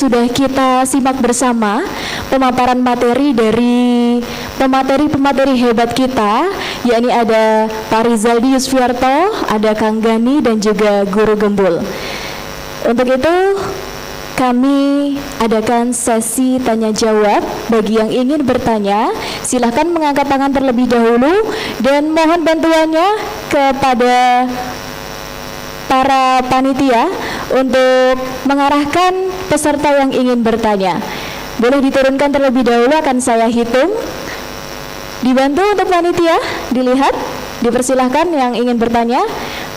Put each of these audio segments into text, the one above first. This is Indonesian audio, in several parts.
sudah kita simak bersama pemaparan materi dari pemateri hebat kita, yakni ada Pak Rizaldi Yusfiarto, ada Kang Gani, dan juga Guru Gembul. Untuk itu, kami adakan sesi tanya jawab. Bagi yang ingin bertanya, silahkan mengangkat tangan terlebih dahulu dan mohon bantuannya kepada para panitia untuk mengarahkan peserta yang ingin bertanya. Boleh diturunkan terlebih dahulu, akan saya hitung. Dibantu untuk panitia, dilihat, dipersilahkan yang ingin bertanya.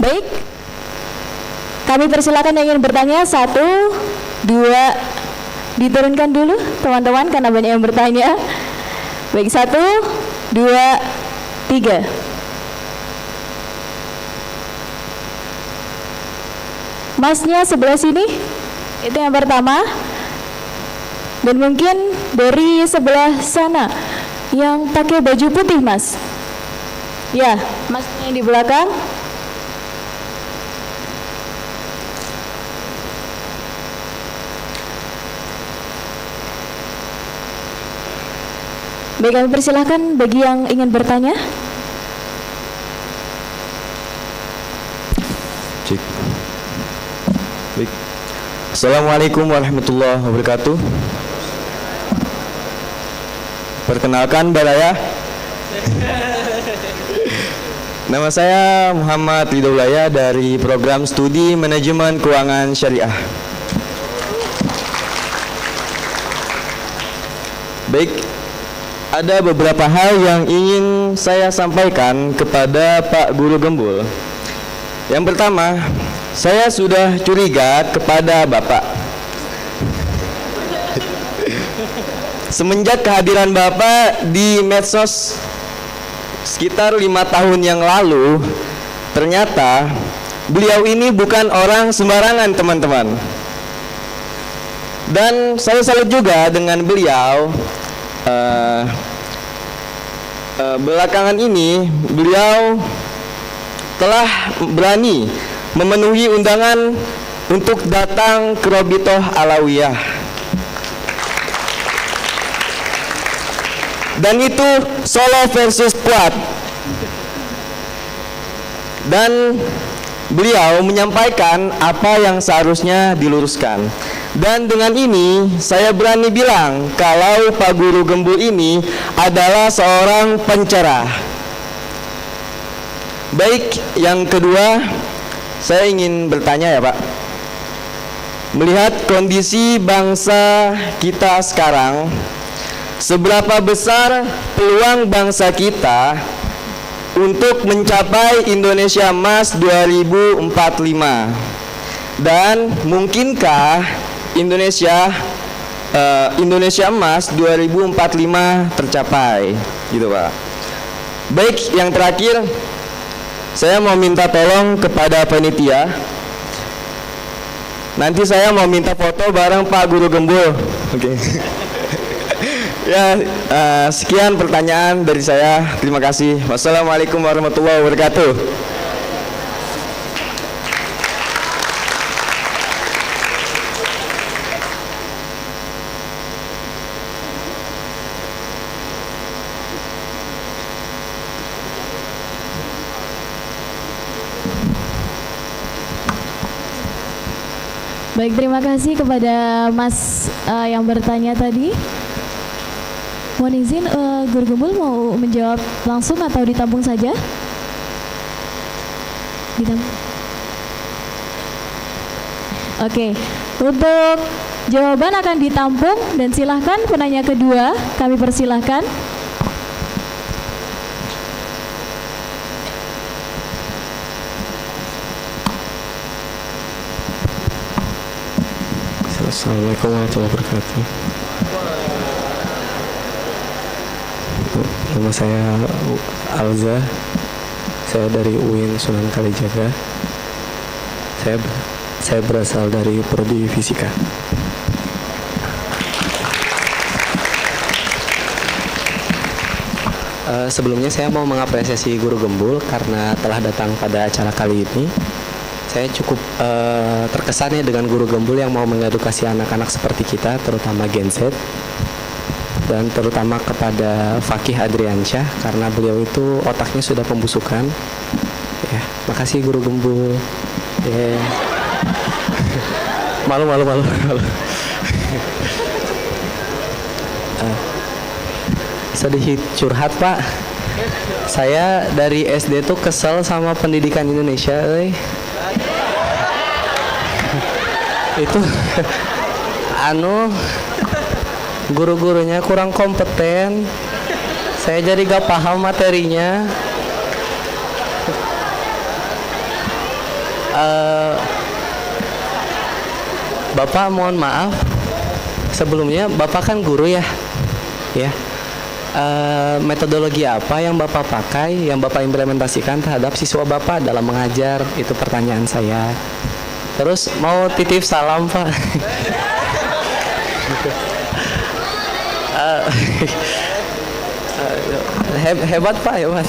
Baik, kami persilahkan yang ingin bertanya. 1, 2, diturunkan dulu teman-teman karena banyak yang bertanya. Baik, 1, 2, 3. Masnya sebelah sini, itu yang pertama. Dan mungkin dari sebelah sana yang pakai baju putih, Mas. Ya, Masnya yang di belakang. Baik, kami persilahkan bagi yang ingin bertanya. Cik. Baik. Assalamualaikum warahmatullahi wabarakatuh. Perkenalkan Baraya. Nama saya Muhammad Ridholaya dari program studi Manajemen Keuangan Syariah. Baik, ada beberapa hal yang ingin saya sampaikan kepada Pak Guru Gembul. Yang pertama, saya sudah curiga kepada Bapak. Semenjak kehadiran Bapak di medsos sekitar 5 tahun yang lalu, ternyata beliau ini bukan orang sembarangan, teman-teman. Dan saya salut juga dengan beliau. Belakangan ini beliau telah berani memenuhi undangan untuk datang ke Robitoh Alawiyah. Dan itu solo versus squad. Dan beliau menyampaikan apa yang seharusnya diluruskan. Dan dengan ini saya berani bilang kalau Pak Guru Gembul ini adalah seorang pencerah. Baik, yang kedua, saya ingin bertanya ya Pak. Melihat kondisi bangsa kita sekarang, seberapa besar peluang bangsa kita untuk mencapai Indonesia Emas 2045? Dan mungkinkah Indonesia Emas 2045 tercapai, gitu Pak. Baik, yang terakhir, saya mau minta tolong kepada panitia. Nanti saya mau minta foto bareng Pak Guru Gembul. Oke. Ya, sekian pertanyaan dari saya. Terima kasih. Wassalamualaikum warahmatullahi wabarakatuh. Baik, terima kasih kepada Mas yang bertanya tadi. Mohon izin, Guru Gembul mau menjawab langsung atau ditampung saja? Ditampung. Oke, untuk jawaban akan ditampung dan silahkan penanya kedua kami persilahkan. Assalamualaikum warahmatullahi wabarakatuh. Nama saya Alza. Saya dari UIN Sunan Kalijaga. Saya berasal dari prodi fisika. Sebelumnya saya mau mengapresiasi Guru Gembul karena telah datang pada acara kali ini. saya cukup terkesan ya dengan guru gembul yang mau mengedukasi anak-anak seperti kita, terutama Gen Z, dan terutama kepada Fakih Adriansyah karena beliau itu otaknya sudah pembusukan. Ya, makasih guru gembul. Ya. Malu. Sedikit curhat Pak. Saya dari SD tuh kesel sama pendidikan Indonesia, itu guru-gurunya kurang kompeten. Saya jadi gak paham materinya. Bapak mohon maaf. Sebelumnya Bapak kan guru ya. Metodologi apa yang Bapak pakai, yang Bapak implementasikan terhadap siswa Bapak dalam mengajar? Itu pertanyaan saya. Terus mau titip salam Pak. Hebat Pak, hebat.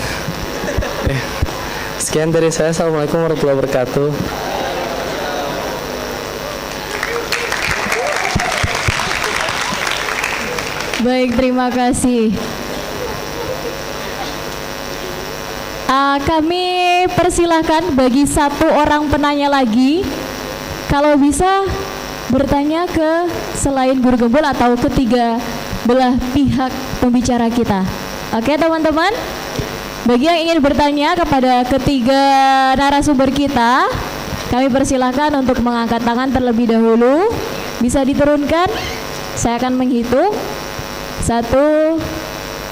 Sekian dari saya. Assalamualaikum warahmatullahi wabarakatuh. Baik, terima kasih. Kami persilahkan bagi satu orang penanya lagi, kalau bisa bertanya ke selain guru gembul atau ketiga belah pihak pembicara kita. Oke teman-teman, bagi yang ingin bertanya kepada ketiga narasumber kita, kami persilahkan untuk mengangkat tangan terlebih dahulu. Bisa diturunkan, saya akan menghitung. 1,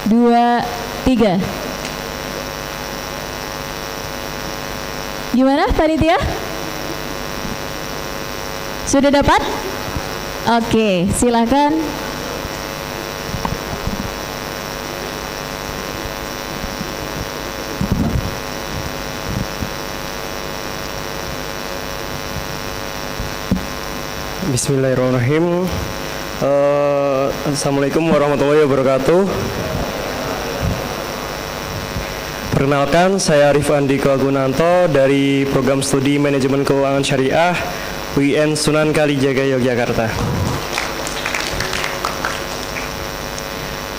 2, 3. Gimana panitia? Sudah dapat? Oke, silakan. Bismillahirrahmanirrahim. Assalamualaikum warahmatullahi wabarakatuh. Perkenalkan, saya Arif Andika Gunanto dari Program Studi Manajemen Keuangan Syariah UIN Sunan Kalijaga, Yogyakarta.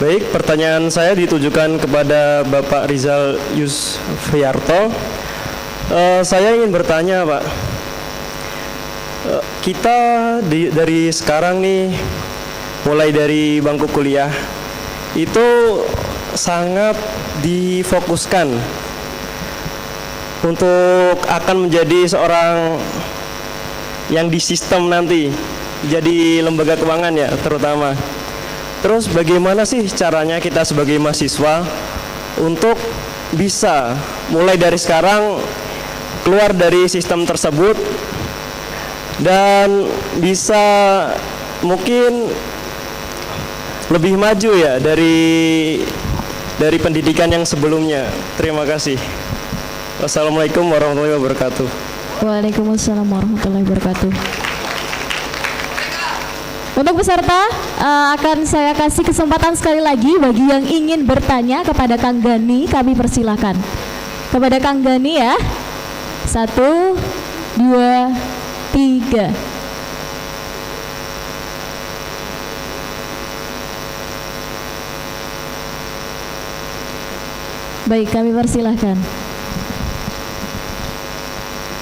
Baik, pertanyaan saya ditujukan kepada Bapak Rizal Yusfiarto. Saya ingin bertanya, Pak. Kita dari sekarang nih, mulai dari bangku kuliah, itu sangat difokuskan untuk akan menjadi seorang yang di sistem nanti, jadi lembaga keuangan ya terutama. Terus bagaimana sih caranya kita sebagai mahasiswa untuk bisa mulai dari sekarang keluar dari sistem tersebut dan bisa mungkin lebih maju ya dari pendidikan yang sebelumnya. Terima kasih. Wassalamualaikum warahmatullahi wabarakatuh. Waalaikumsalam warahmatullahi wabarakatuh. Untuk peserta akan saya kasih kesempatan sekali lagi bagi yang ingin bertanya kepada Kang Gani, kami persilahkan. Kepada Kang Gani ya. 1, 2, 3. Baik, kami persilahkan.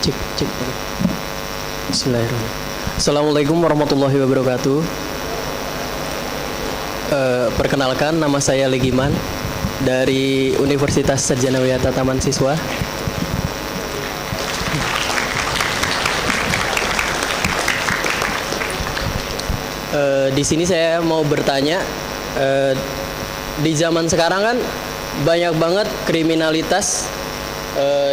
Cek. Bismillahirrahmanirrahim. Assalamualaikum warahmatullahi wabarakatuh. Perkenalkan, nama saya Legiman dari Universitas Sarjana Wiyata Taman Siswa. Di sini saya mau bertanya, di zaman sekarang kan banyak banget kriminalitas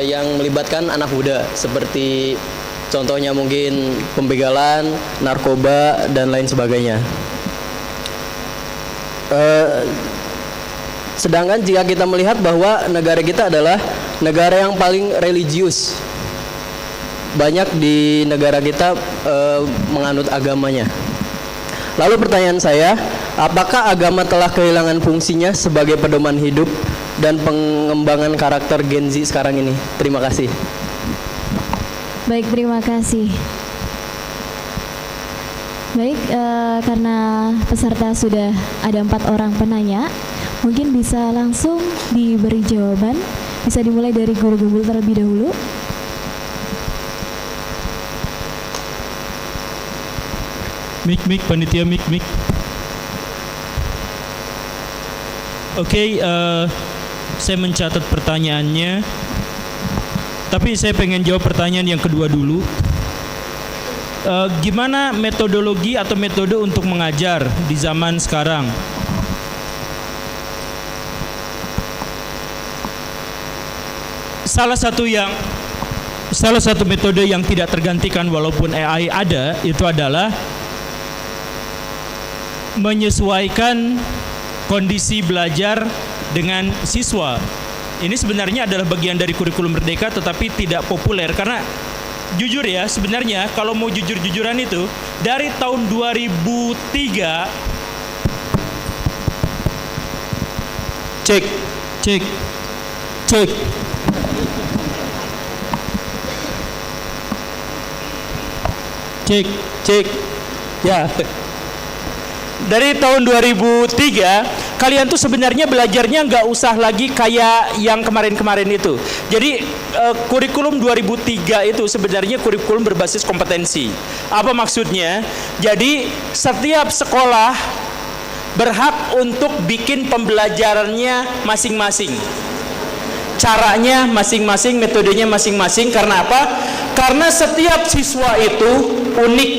yang melibatkan anak muda, seperti contohnya mungkin pembegalan, narkoba, dan lain sebagainya. Sedangkan jika kita melihat bahwa negara kita adalah negara yang paling religius, banyak di negara kita menganut agamanya. Lalu pertanyaan saya, apakah agama telah kehilangan fungsinya sebagai pedoman hidup dan pengembangan karakter Gen Z sekarang ini? Terima kasih. Baik, terima kasih. Baik, karena peserta sudah ada 4 orang penanya, mungkin bisa langsung diberi jawaban. Bisa dimulai dari guru gembul terlebih dahulu. Mik, panitia mik. Oke, saya mencatat pertanyaannya. Tapi saya pengen jawab pertanyaan yang kedua dulu. Gimana metodologi atau metode untuk mengajar di zaman sekarang? Salah satu metode yang tidak tergantikan walaupun AI ada, itu adalah menyesuaikan kondisi belajar dengan siswa. Ini sebenarnya adalah bagian dari kurikulum Merdeka, tetapi tidak populer karena jujur ya, sebenarnya kalau mau jujur-jujuran itu dari tahun 2003 cek ya, dari tahun 2003 kalian tuh sebenarnya belajarnya nggak usah lagi kayak yang kemarin-kemarin itu. Jadi kurikulum 2003 itu sebenarnya kurikulum berbasis kompetensi. Apa maksudnya? Jadi setiap sekolah berhak untuk bikin pembelajarannya masing-masing. Caranya masing-masing, metodenya masing-masing. Karena apa? Karena setiap siswa itu unik,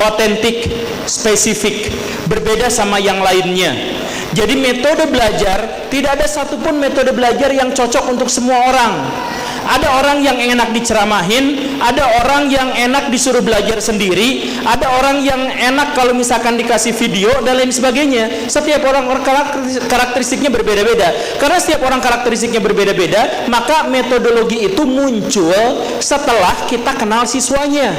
otentik, spesifik, berbeda sama yang lainnya. Jadi metode belajar, tidak ada satupun metode belajar yang cocok untuk semua orang. Ada orang yang enak diceramahin, ada orang yang enak disuruh belajar sendiri, ada orang yang enak kalau misalkan dikasih video dan lain sebagainya. Setiap orang karakteristiknya berbeda-beda. Karena setiap orang karakteristiknya berbeda-beda, maka metodologi itu muncul setelah kita kenal siswanya.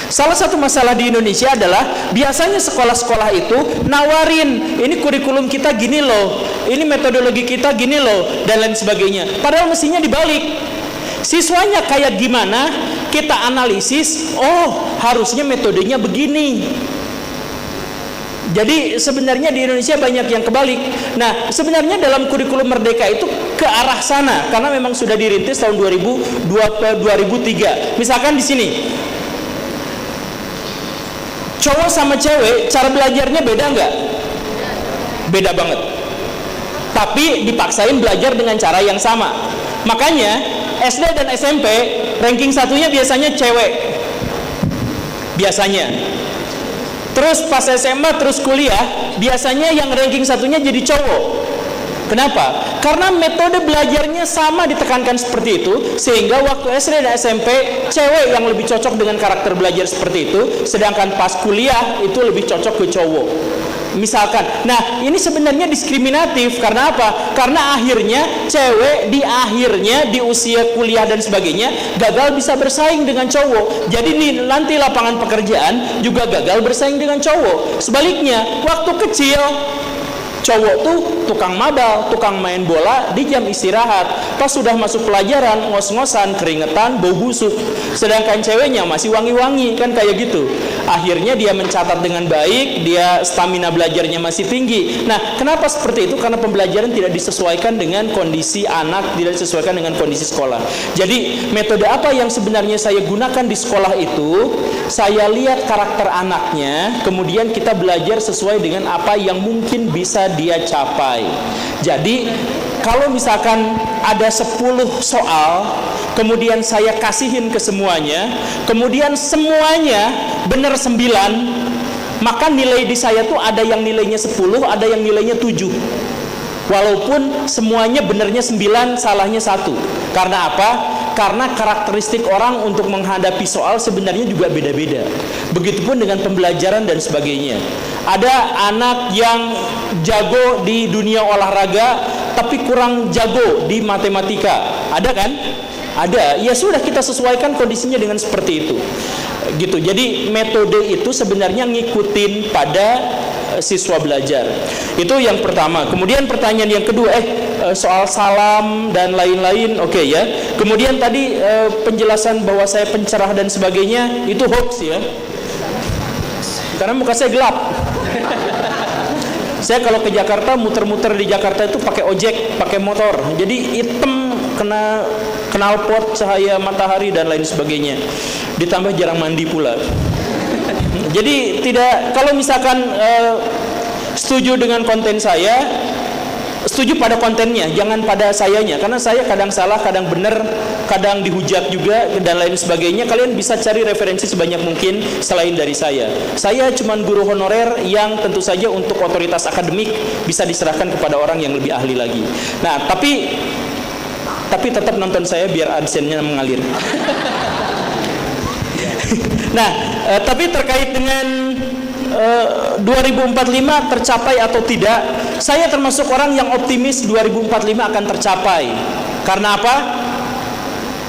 Salah satu masalah di Indonesia adalah biasanya sekolah-sekolah itu nawarin, ini kurikulum kita gini loh, ini metodologi kita gini loh, dan lain sebagainya. Padahal mestinya dibalik. Siswanya kayak gimana, kita analisis, oh harusnya metodenya begini. Jadi sebenarnya di Indonesia banyak yang kebalik. Nah, sebenarnya dalam kurikulum Merdeka itu ke arah sana, karena memang sudah dirintis tahun 2003. Misalkan di sini, cowok sama cewek cara belajarnya beda nggak? Beda banget. Tapi dipaksain belajar dengan cara yang sama. Makanya SD dan SMP ranking satunya biasanya cewek. Biasanya. Terus pas SMA terus kuliah, biasanya yang ranking satunya jadi cowok. Kenapa? Karena metode belajarnya sama ditekankan seperti itu, sehingga waktu SD dan SMP cewek yang lebih cocok dengan karakter belajar seperti itu, sedangkan pas kuliah itu lebih cocok ke cowok. Misalkan, nah ini sebenarnya diskriminatif. Karena apa? Karena akhirnya cewek di usia kuliah dan sebagainya gagal bisa bersaing dengan cowok. Jadi nanti lapangan pekerjaan juga gagal bersaing dengan cowok. Sebaliknya, waktu kecil cowok tuh tukang mabal, tukang main bola di jam istirahat. Pas sudah masuk pelajaran, ngos-ngosan, keringetan, bau busuk. Sedangkan ceweknya masih wangi-wangi, kan kayak gitu. Akhirnya dia mencatat dengan baik, dia stamina belajarnya masih tinggi. Nah, kenapa seperti itu? Karena pembelajaran tidak disesuaikan dengan kondisi anak, tidak disesuaikan dengan kondisi sekolah. Jadi, metode apa yang sebenarnya saya gunakan di sekolah itu, saya lihat karakter anaknya, kemudian kita belajar sesuai dengan apa yang mungkin bisa dia capai. Jadi kalau misalkan ada 10 soal, kemudian saya kasihin ke semuanya, kemudian semuanya benar 9, maka nilai di saya tuh ada yang nilainya 10, ada yang nilainya 7. Walaupun semuanya benernya 9, salahnya 1. Karena apa? Karena karakteristik orang untuk menghadapi soal sebenarnya juga beda-beda. Begitupun dengan pembelajaran dan sebagainya. Ada anak yang jago di dunia olahraga tapi kurang jago di matematika. Ada kan? Ada. Ya sudah, kita sesuaikan kondisinya dengan seperti itu. Gitu. Jadi metode itu sebenarnya ngikutin pada siswa belajar. Itu yang pertama. Kemudian pertanyaan yang kedua, soal salam dan lain-lain, oke ya. Kemudian tadi penjelasan bahwa saya pencerah dan sebagainya itu hoax ya, karena muka saya gelap. Saya kalau ke Jakarta muter-muter di Jakarta itu pakai ojek, pakai motor, jadi hitam, kena knalpot, cahaya matahari dan lain sebagainya. Ditambah jarang mandi pula. Jadi tidak, kalau misalkan setuju dengan konten saya, setuju pada kontennya, jangan pada sayanya, karena saya kadang salah, kadang benar, kadang dihujat juga dan lain sebagainya. Kalian bisa cari referensi sebanyak mungkin selain dari saya. Saya cuman guru honorer yang tentu saja untuk otoritas akademik bisa diserahkan kepada orang yang lebih ahli lagi. Nah, tapi tetap nonton saya biar adsennya mengalir. Nah, tapi terkait dengan 2045 tercapai atau tidak, saya termasuk orang yang optimis 2045 akan tercapai. Karena apa?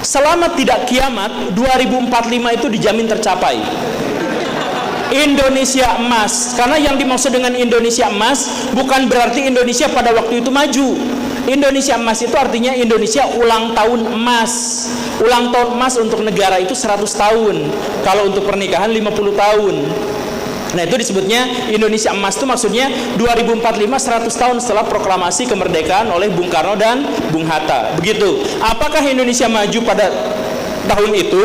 Selama tidak kiamat, 2045 itu dijamin tercapai. Indonesia emas. Karena yang dimaksud dengan Indonesia emas bukan berarti Indonesia pada waktu itu maju. Indonesia emas itu artinya Indonesia ulang tahun emas. Ulang tahun emas untuk negara itu 100 tahun. Kalau untuk pernikahan 50 tahun. Nah, itu disebutnya Indonesia emas, itu maksudnya 2045 100 tahun setelah proklamasi kemerdekaan oleh Bung Karno dan Bung Hatta. Begitu. Apakah Indonesia maju pada tahun itu?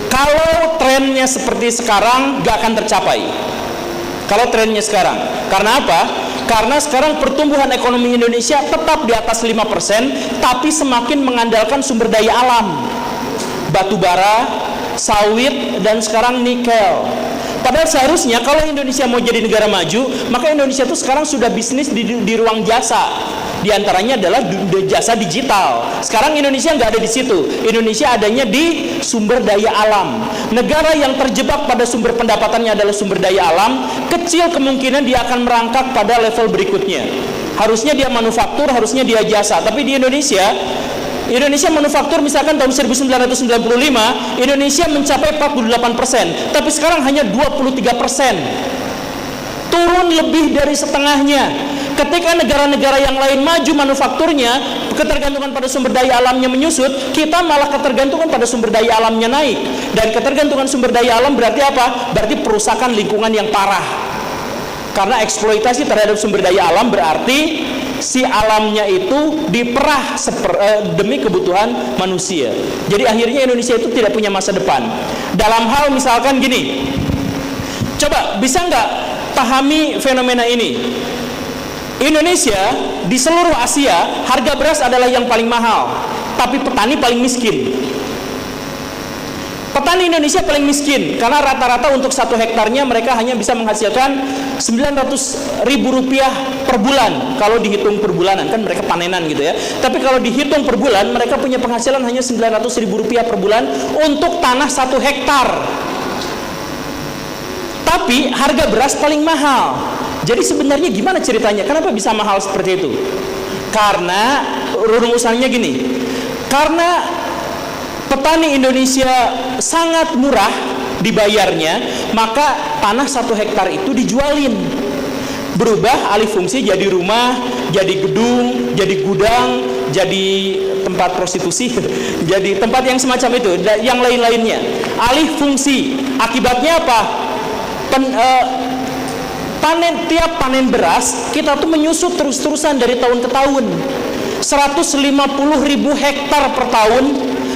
Kalau trennya seperti sekarang gak akan tercapai. Kalau trennya sekarang. Karena apa? Karena sekarang pertumbuhan ekonomi Indonesia tetap di atas 5%, tapi semakin mengandalkan sumber daya alam. Batu bara, sawit, dan sekarang nikel. Padahal seharusnya kalau Indonesia mau jadi negara maju, maka Indonesia itu sekarang sudah bisnis di ruang jasa. Di antaranya adalah jasa digital. Sekarang Indonesia nggak ada di situ. Indonesia adanya di sumber daya alam. Negara yang terjebak pada sumber pendapatannya adalah sumber daya alam, kecil kemungkinan dia akan merangkak pada level berikutnya. Harusnya dia manufaktur, harusnya dia jasa. Tapi di Indonesia manufaktur misalkan tahun 1995 Indonesia mencapai 48%, tapi sekarang hanya 23%, turun lebih dari setengahnya. Ketika negara-negara yang lain maju manufakturnya, ketergantungan pada sumber daya alamnya menyusut, kita malah ketergantungan pada sumber daya alamnya naik. Dan ketergantungan sumber daya alam berarti apa? Berarti perusakan lingkungan yang parah. Karena eksploitasi terhadap sumber daya alam berarti si alamnya itu diperah demi kebutuhan manusia. Jadi akhirnya Indonesia itu tidak punya masa depan. Dalam hal misalkan gini, coba bisa nggak pahami fenomena ini? Indonesia di seluruh Asia harga beras adalah yang paling mahal, tapi petani paling miskin. Petani Indonesia paling miskin karena rata-rata untuk 1 hektarnya mereka hanya bisa menghasilkan 900.000 rupiah per bulan. Kalau dihitung per bulanan, kan mereka panenan gitu ya. Tapi kalau dihitung per bulan, mereka punya penghasilan hanya 900.000 rupiah per bulan untuk tanah 1 hektar. Tapi harga beras paling mahal. Jadi sebenarnya gimana ceritanya? Kenapa bisa mahal seperti itu? Karena rumusannya gini. Karena petani Indonesia sangat murah dibayarnya, maka tanah 1 hektar itu dijualin. Berubah alih fungsi jadi rumah, jadi gedung, jadi gudang, jadi tempat prostitusi, jadi tempat yang semacam itu, yang lain-lainnya. Alih fungsi. Akibatnya apa? Tiap panen beras kita tuh menyusut terus-terusan dari tahun ke tahun. 150.000 hektar per tahun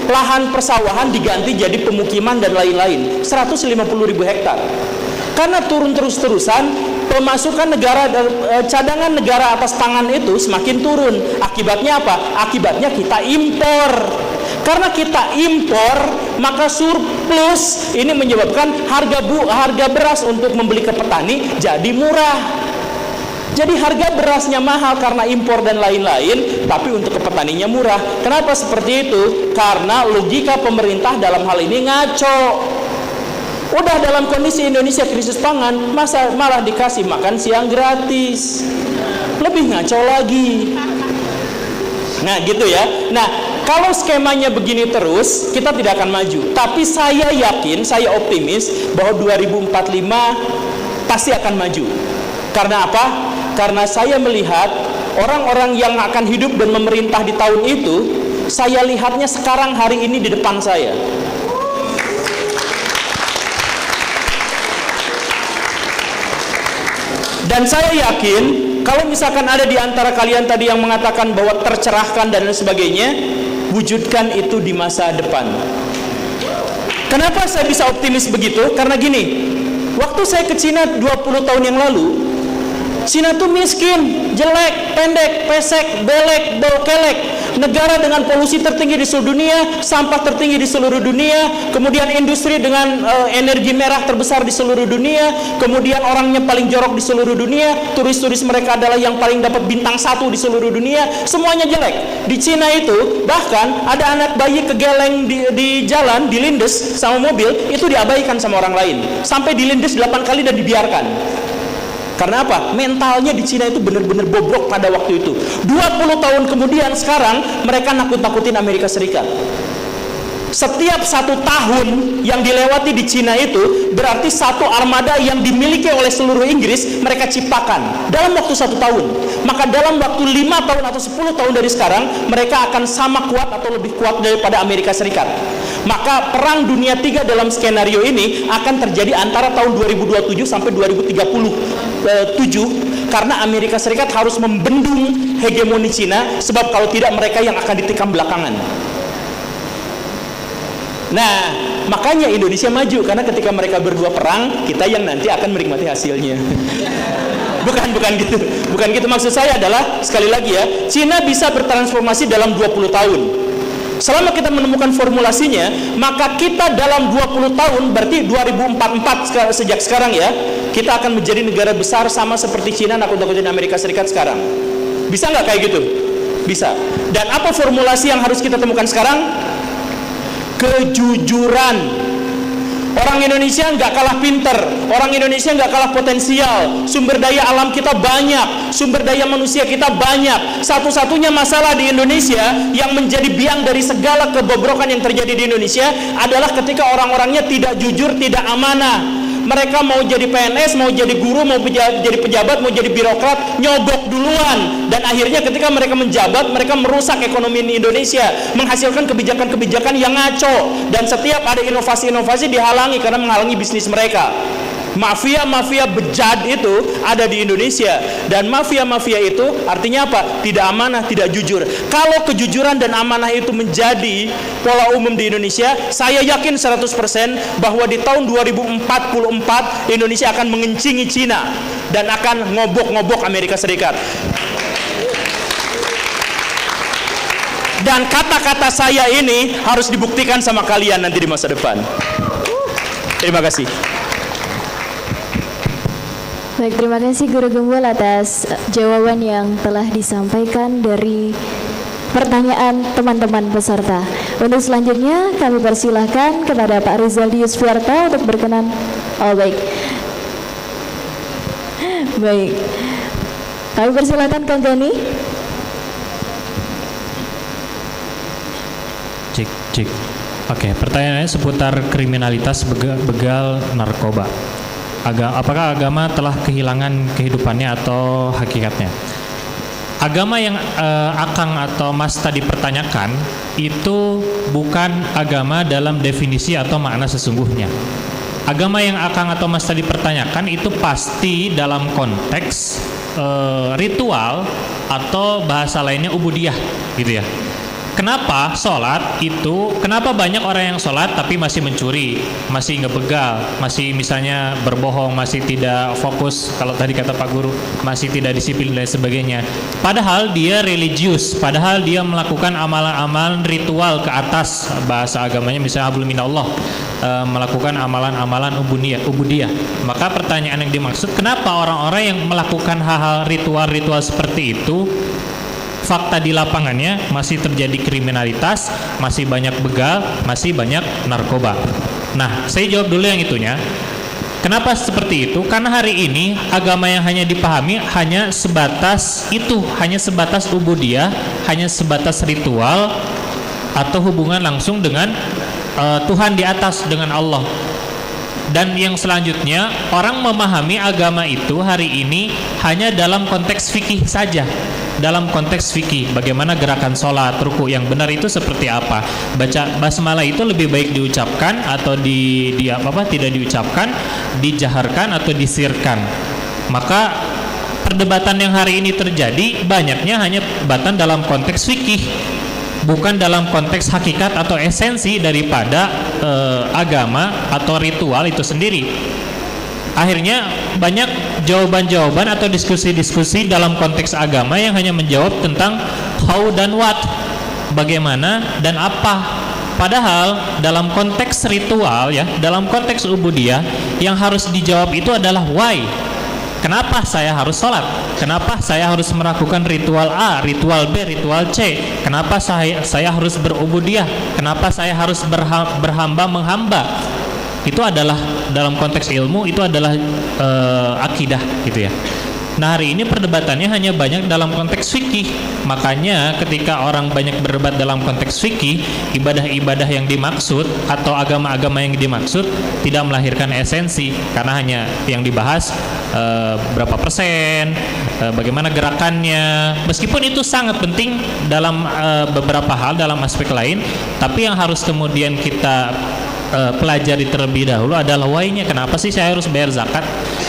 lahan persawahan diganti jadi pemukiman dan lain-lain. 150.000 hektar. Karena turun terus-terusan, pemasukan negara, cadangan negara atas pangan itu semakin turun. Akibatnya apa? Akibatnya kita impor. Karena kita impor, maka surplus ini menyebabkan harga beras untuk membeli ke petani jadi murah. Jadi harga berasnya mahal karena impor dan lain-lain, tapi untuk ke petaninya murah. Kenapa seperti itu? Karena logika pemerintah dalam hal ini ngaco. Udah dalam kondisi Indonesia krisis pangan, malah dikasih makan siang gratis. Lebih ngaco lagi. Nah gitu ya. Nah kalau skemanya begini terus, kita tidak akan maju. Tapi saya yakin, saya optimis bahwa 2045 pasti akan maju. Karena apa? Karena saya melihat orang-orang yang akan hidup dan memerintah di tahun itu, saya lihatnya sekarang hari ini di depan saya. Dan saya yakin kalau misalkan ada di antara kalian tadi yang mengatakan bahwa tercerahkan dan lain sebagainya, wujudkan itu di masa depan. Kenapa saya bisa optimis begitu? Karena gini, waktu saya ke Cina 20 tahun yang lalu, Cina tuh miskin, jelek, pendek, pesek, belek, bau kelek. Negara dengan polusi tertinggi di seluruh dunia, sampah tertinggi di seluruh dunia, kemudian industri dengan energi merah terbesar di seluruh dunia, kemudian orangnya paling jorok di seluruh dunia, turis-turis mereka adalah yang paling dapat bintang 1 di seluruh dunia, semuanya jelek. Di Cina itu, bahkan ada anak bayi kegeleng di jalan, dilindes sama mobil, itu diabaikan sama orang lain. Sampai dilindes 8 kali dan dibiarkan. Karena apa? Mentalnya di Cina itu benar-benar bobrok pada waktu itu. 20 tahun kemudian sekarang mereka nakut-nakutin Amerika Serikat. Setiap 1 tahun yang dilewati di Cina itu berarti 1 armada yang dimiliki oleh seluruh Inggris mereka ciptakan dalam waktu 1 tahun. Maka dalam waktu 5 tahun atau 10 tahun dari sekarang mereka akan sama kuat atau lebih kuat daripada Amerika Serikat. Maka perang dunia 3 dalam skenario ini akan terjadi antara tahun 2027 sampai 2037 karena Amerika Serikat harus membendung hegemoni Cina, sebab kalau tidak mereka yang akan ditikam belakangan. Nah, makanya Indonesia maju karena ketika mereka berdua perang, kita yang nanti akan menikmati hasilnya. Bukan gitu. Maksud saya adalah sekali lagi ya, Cina bisa bertransformasi dalam 20 tahun. Selama kita menemukan formulasinya, maka kita dalam 20 tahun, berarti 2044 sejak sekarang ya, kita akan menjadi negara besar sama seperti Cina nakut-nakutin Amerika Serikat sekarang. Bisa nggak kayak gitu? Bisa. Dan apa formulasi yang harus kita temukan sekarang? Kejujuran. Orang Indonesia nggak kalah pinter, orang Indonesia nggak kalah potensial, sumber daya alam kita banyak, sumber daya manusia kita banyak. Satu-satunya masalah di Indonesia yang menjadi biang dari segala kebobrokan yang terjadi di Indonesia adalah ketika orang-orangnya tidak jujur, tidak amanah. Mereka mau jadi PNS, mau jadi guru, mau jadi pejabat, mau jadi birokrat, nyogok duluan. Dan akhirnya ketika mereka menjabat, mereka merusak ekonomi Indonesia, menghasilkan kebijakan-kebijakan yang ngaco. Dan setiap ada inovasi-inovasi dihalangi karena menghalangi bisnis mereka. Mafia-mafia bejat itu ada di Indonesia. Dan mafia-mafia itu artinya apa? Tidak amanah, tidak jujur. Kalau kejujuran dan amanah itu menjadi pola umum di Indonesia, saya yakin 100% bahwa di tahun 2044 Indonesia akan mengencingi Cina dan akan ngobok-ngobok Amerika Serikat. Dan kata-kata saya ini harus dibuktikan sama kalian nanti di masa depan. Terima kasih. Baik, terima kasih Guru Gembul atas jawaban yang telah disampaikan dari pertanyaan teman-teman peserta. Untuk selanjutnya kami persilahkan kepada Pak Rizaldi Yusfiarto untuk berkenan. Oh baik. Baik. Kami persilahkan Kang Gani. Cek. Oke, pertanyaannya seputar kriminalitas begal narkoba. Apakah agama telah kehilangan kehidupannya atau hakikatnya? Agama yang Akang atau Mas tadi pertanyakan itu bukan agama dalam definisi atau makna sesungguhnya. Agama yang Akang atau Mas tadi pertanyakan itu pasti dalam konteks ritual atau bahasa lainnya ubudiyah gitu ya. Kenapa sholat itu, kenapa banyak orang yang sholat tapi masih mencuri, masih ngebegal, masih misalnya berbohong, masih tidak fokus, kalau tadi kata Pak Guru, masih tidak disiplin dan sebagainya. Padahal dia religius, padahal dia melakukan amalan-amalan ritual ke atas bahasa agamanya, misalnya hablum minallah, melakukan amalan-amalan ubudiyah. Maka pertanyaan yang dimaksud, kenapa orang-orang yang melakukan hal-hal ritual-ritual seperti itu, fakta di lapangannya masih terjadi kriminalitas, masih banyak begal, masih banyak narkoba. Nah, saya jawab dulu yang itunya. Kenapa seperti itu? Karena hari ini agama yang hanya dipahami hanya sebatas itu, hanya sebatas ubudiyah, hanya sebatas ritual atau hubungan langsung dengan Tuhan di atas, dengan Allah. Dan yang selanjutnya, orang memahami agama itu hari ini hanya dalam konteks fikih saja. dalam konteks fikih. Bagaimana gerakan sholat, ruku yang benar itu seperti apa? Baca basmalah itu lebih baik diucapkan atau tidak diucapkan, dijaharkan atau disirkan. Maka perdebatan yang hari ini terjadi banyaknya hanya perdebatan dalam konteks fikih, bukan dalam konteks hakikat atau esensi daripada agama atau ritual itu sendiri. Akhirnya banyak jawaban-jawaban atau diskusi-diskusi dalam konteks agama yang hanya menjawab tentang how dan what, bagaimana dan apa. Padahal dalam konteks ritual ya, dalam konteks ubudiyah yang harus dijawab itu adalah why. Kenapa saya harus sholat? Kenapa saya harus melakukan ritual A, ritual B, ritual C? Kenapa saya harus berubudiyah? Kenapa saya harus berhamba menghamba? Itu adalah dalam konteks ilmu, itu adalah akidah gitu ya. Nah, hari ini perdebatannya hanya banyak dalam konteks fikih. Makanya ketika orang banyak berdebat dalam konteks fikih, ibadah-ibadah yang dimaksud atau agama-agama yang dimaksud tidak melahirkan esensi, karena hanya yang dibahas berapa persen, bagaimana gerakannya. Meskipun itu sangat penting dalam beberapa hal, dalam aspek lain, tapi yang harus kemudian kita pelajari terlebih dahulu adalah why-nya. Kenapa sih saya harus bayar zakat?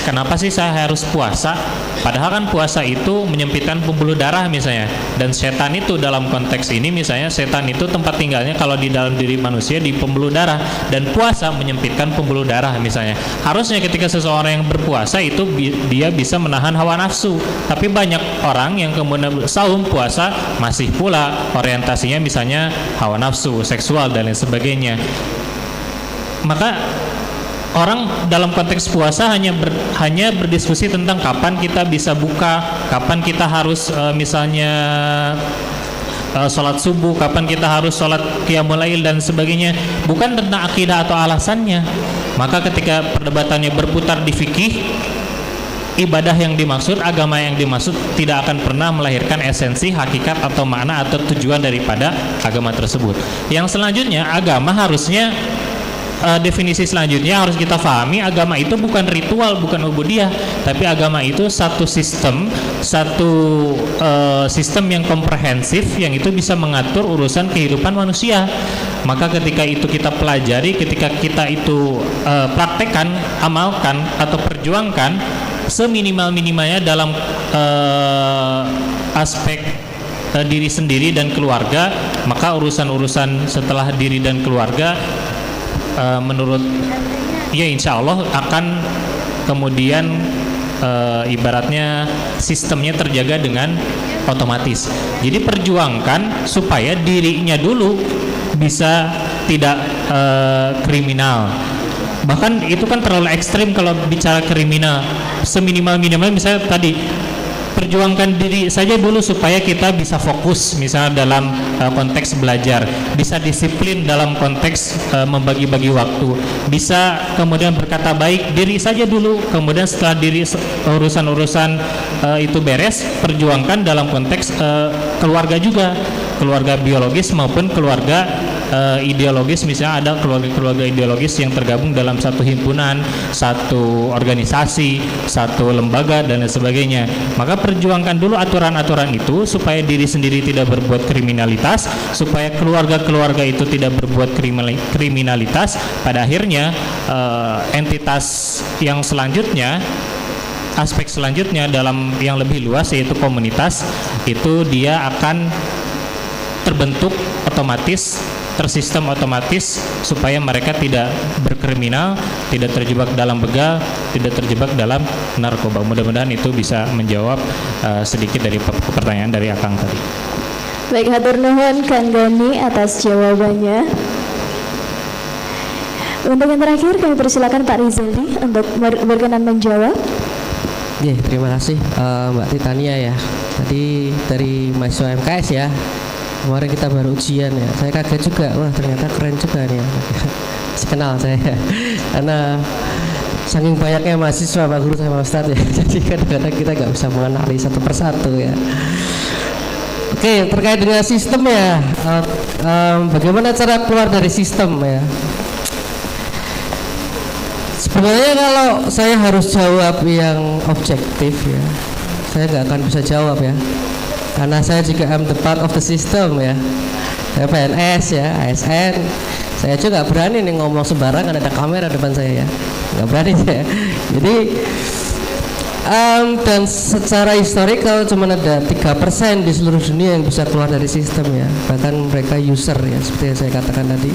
Kenapa sih saya harus puasa? Padahal kan puasa itu menyempitkan pembuluh darah misalnya. Dan setan itu dalam konteks ini misalnya, setan itu tempat tinggalnya kalau di dalam diri manusia di pembuluh darah, dan puasa menyempitkan pembuluh darah misalnya. Harusnya ketika seseorang yang berpuasa itu dia bisa menahan hawa nafsu. Tapi banyak orang yang kemudian saum puasa masih pula orientasinya misalnya hawa nafsu, seksual dan lain sebagainya. Maka orang dalam konteks puasa hanya berdiskusi tentang kapan kita bisa buka, kapan kita harus misalnya sholat subuh, kapan kita harus sholat qiyamul lail dan sebagainya, bukan tentang akidah atau alasannya. Maka ketika perdebatannya berputar di fikih, ibadah yang dimaksud, agama yang dimaksud tidak akan pernah melahirkan esensi, hakikat atau makna atau tujuan daripada agama tersebut. Yang selanjutnya, agama harusnya definisi selanjutnya harus kita pahami, agama itu bukan ritual, bukan ubudiyah, tapi agama itu satu sistem yang komprehensif yang itu bisa mengatur urusan kehidupan manusia. Maka ketika itu kita pelajari, ketika kita itu praktekkan, amalkan atau perjuangkan seminimal-minimalnya dalam aspek diri sendiri dan keluarga, maka urusan-urusan setelah diri dan keluarga menurut ya insya Allah akan kemudian ibaratnya sistemnya terjaga dengan otomatis. Jadi perjuangkan supaya dirinya dulu bisa tidak kriminal. Bahkan itu kan terlalu ekstrim kalau bicara kriminal. Seminimal-minimal misalnya tadi, perjuangkan diri saja dulu supaya kita bisa fokus misalnya dalam konteks belajar, bisa disiplin dalam konteks membagi-bagi waktu, bisa kemudian berkata baik diri saja dulu, kemudian setelah diri urusan-urusan itu beres, perjuangkan dalam konteks keluarga juga, keluarga biologis maupun keluarga ideologis. Misalnya ada keluarga-keluarga ideologis yang tergabung dalam satu himpunan, satu organisasi, satu lembaga dan lain sebagainya. Maka perjuangkan dulu aturan-aturan itu supaya diri sendiri tidak berbuat kriminalitas, supaya keluarga-keluarga itu tidak berbuat kriminalitas. Pada akhirnya entitas yang selanjutnya, aspek selanjutnya dalam yang lebih luas yaitu komunitas, itu dia akan terbentuk otomatis, tersistem otomatis supaya mereka tidak berkriminal, tidak terjebak dalam begal, tidak terjebak dalam narkoba. Mudah-mudahan itu bisa menjawab sedikit dari pertanyaan dari Akang tadi. Baik, hatur nuhun Kang Gani atas jawabannya. Untuk yang terakhir kami persilakan Pak Rizaldi untuk berkenan menjawab. Ya, terima kasih Mbak Titania ya. Tadi dari mahasiswa MKS ya. Kemarin kita baru ujian ya. Saya kaget juga. Wah, ternyata keren juga nih. Kenal saya. Karena saking banyaknya mahasiswa Pak Guru sama Ustadz ya. Jadi kadang-kadang kita nggak bisa mengenali satu persatu ya. Oke, terkait dengan sistem ya. Bagaimana cara keluar dari sistem ya? Sebenarnya kalau saya harus jawab yang objektif ya, saya nggak akan bisa jawab ya. karena saya juga am the part of the system ya. Saya PNS ya, ASN. Saya juga nggak berani nih ngomong sembarangan, ada kamera depan saya ya, nggak berani saya. Jadi dan secara historical cuma ada 3% di seluruh dunia yang bisa keluar dari sistem ya, bahkan mereka user ya, seperti yang saya katakan tadi.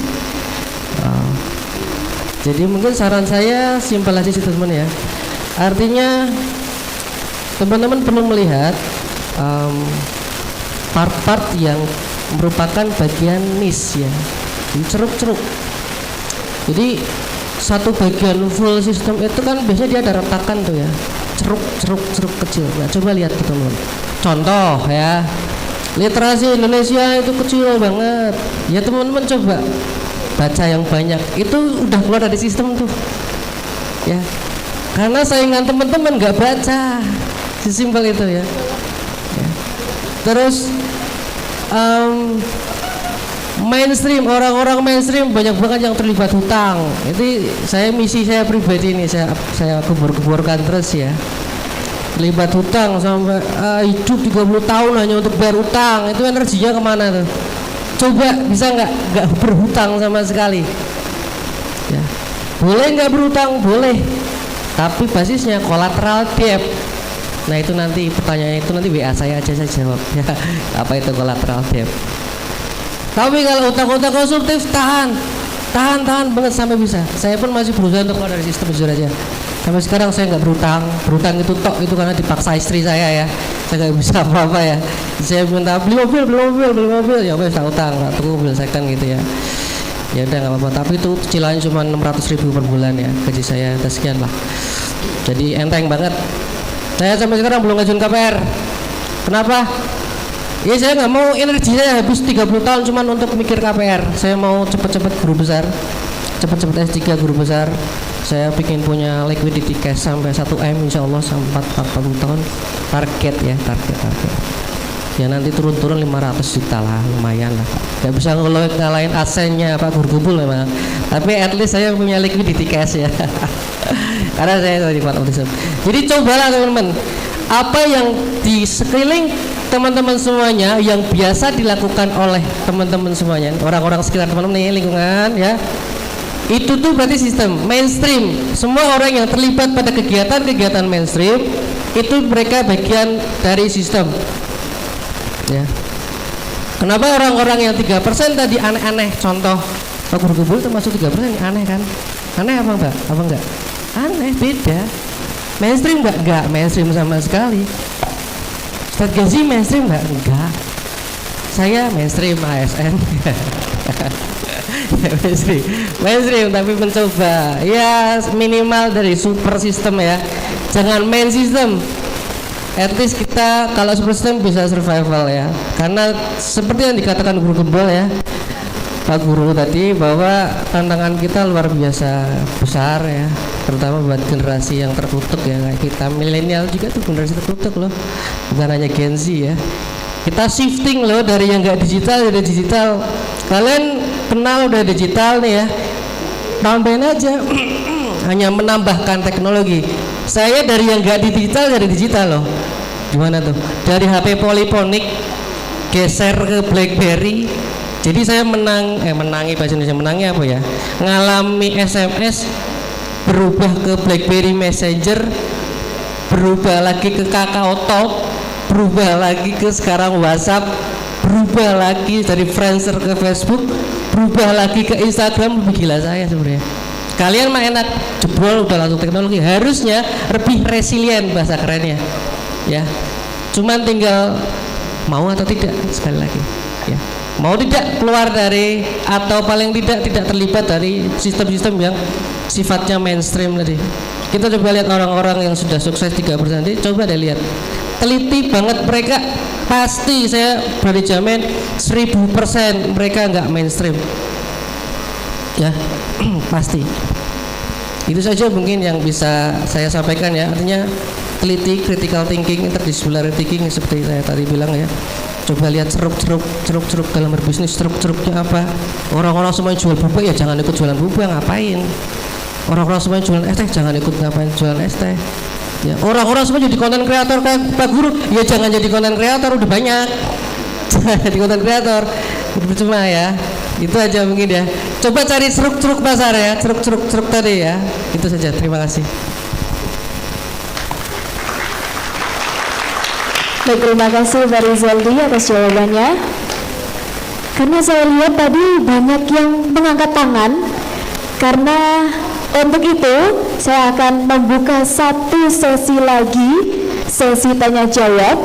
Jadi mungkin saran saya simpel aja sih teman ya, artinya teman-teman perlu melihat part-part yang merupakan bagian niche ya, ceruk-ceruk. Jadi satu bagian full sistem itu kan biasanya dia ada retakan tuh ya, ceruk kecil. Nah coba lihat gitu teman. Contoh ya, literasi Indonesia itu kecil banget. Ya teman-teman coba baca yang banyak, itu udah keluar dari sistem tuh. Ya, karena saingan teman-teman nggak baca, sesimpel itu ya. Terus mainstream, orang-orang mainstream banyak banget yang terlibat hutang. Itu misi saya pribadi ini, saya kubur-kuburkan terus ya. Terlibat hutang sampai hidup 30 tahun hanya untuk bayar hutang. Itu energinya kemana tuh? Coba bisa nggak berhutang sama sekali? Ya. Boleh nggak berhutang? Boleh. Tapi basisnya collateral debt. Nah itu nanti pertanyaannya itu nanti WA saya aja saya jawab ya. Apa itu collateral debt? Tapi kalau utang-utang konsumtif tahan banget sampai bisa. Saya pun masih berusaha untuk keluar dari sistem jujur aja. Sampai sekarang saya nggak berutang itu tok itu karena dipaksa istri saya ya. Saya nggak bisa apa-apa ya. Saya minta beli mobil, ya wes tak utang, tak tunggu mobil second gitu ya. Ya udah nggak apa-apa. Tapi itu cicilannya cuma 600.000 per bulan ya. Gaji saya sekian lah. Jadi enteng banget. Saya sampai sekarang belum ngajuin KPR. Kenapa? Ya saya nggak mau energi saya habis 30 tahun cuman untuk mikir KPR. Saya mau cepet-cepet guru besar, cepet-cepet S3 guru besar. Saya bikin punya liquidity cash sampai 1M insya Allah sampai 40 tahun. Target. Ya nanti turun-turun 500 juta lah, lumayan lah. Gak bisa ngalahin asennya Pak Guru Kumpul memang. Tapi at least saya punya liquidity cash ya. Karena saya tadi Pak Autism. Jadi cobalah teman-teman, apa yang di sekeliling teman-teman semuanya yang biasa dilakukan oleh teman-teman semuanya, orang-orang sekitar teman-teman nih lingkungan ya. Itu tuh berarti sistem mainstream. Semua orang yang terlibat pada kegiatan-kegiatan mainstream itu mereka bagian dari sistem. Ya. Kenapa orang-orang yang 3% tadi aneh-aneh? Contoh, Pak Guru Kumpul termasuk 3% aneh kan? Aneh apa enggak? Apa enggak? Aneh, beda. Mainstream enggak mainstream sama sekali. Ustadz Gazi mainstream enggak. Saya mainstream ASN. mainstream tapi mencoba ya minimal dari super sistem ya, jangan main sistem. At least kita kalau super system bisa survival ya, karena seperti yang dikatakan Guru Gembel ya Pak Guru tadi, bahwa tantangan kita luar biasa besar ya, terutama buat generasi yang tertutup ya, kayak kita milenial juga tuh generasi tertutup loh, bukan hanya Gen Z ya. Kita shifting loh dari yang nggak digital jadi digital. Kalian kenal udah digital nih ya, tambahin aja hanya menambahkan teknologi. Saya dari yang nggak digital jadi digital loh. Gimana tuh? Dari HP polyphonic geser ke BlackBerry. Jadi saya menangi bahasa Indonesia, menangi apa ya? Ngalami SMS berubah ke BlackBerry Messenger, berubah lagi ke Kakao Talk, berubah lagi ke sekarang WhatsApp, berubah lagi dari Friendster ke Facebook, berubah lagi ke Instagram. Lebih gila saya sebenarnya. Kalian mah enak jebol udah langsung teknologi, harusnya lebih resilient bahasa kerennya ya. Cuman tinggal mau atau tidak, sekali lagi ya, mau tidak keluar dari atau paling tidak terlibat dari sistem-sistem yang sifatnya mainstream tadi. Kita coba lihat orang-orang yang sudah sukses 3% tadi, coba deh lihat, teliti banget mereka, pasti saya berani jamin 1000% mereka nggak mainstream ya. Pasti. Itu saja mungkin yang bisa saya sampaikan ya, artinya teliti, critical thinking, interdisciplinary thinking seperti saya tadi bilang ya. Coba lihat ceruk dalam berbisnis, ceruknya apa. Orang-orang semua jual bubuk ya jangan ikut jualan bubuk, ngapain. Orang-orang semua jualan es teh jangan ikut ngapain jualan es teh. Ya, orang-orang semua jadi konten kreator kayak Pak Guru. Ya jangan jadi konten kreator, udah banyak. Jadi konten kreator percuma ya. Itu aja mungkin ya. Coba cari ceruk-ceruk pasar ya, ceruk-ceruk tadi ya. Itu saja. Terima kasih. Baik, terima kasih Pak Rizaldi atas jawabannya. Karena saya lihat tadi banyak yang mengangkat tangan. Karena untuk itu saya akan membuka satu sesi lagi, sesi tanya jawab,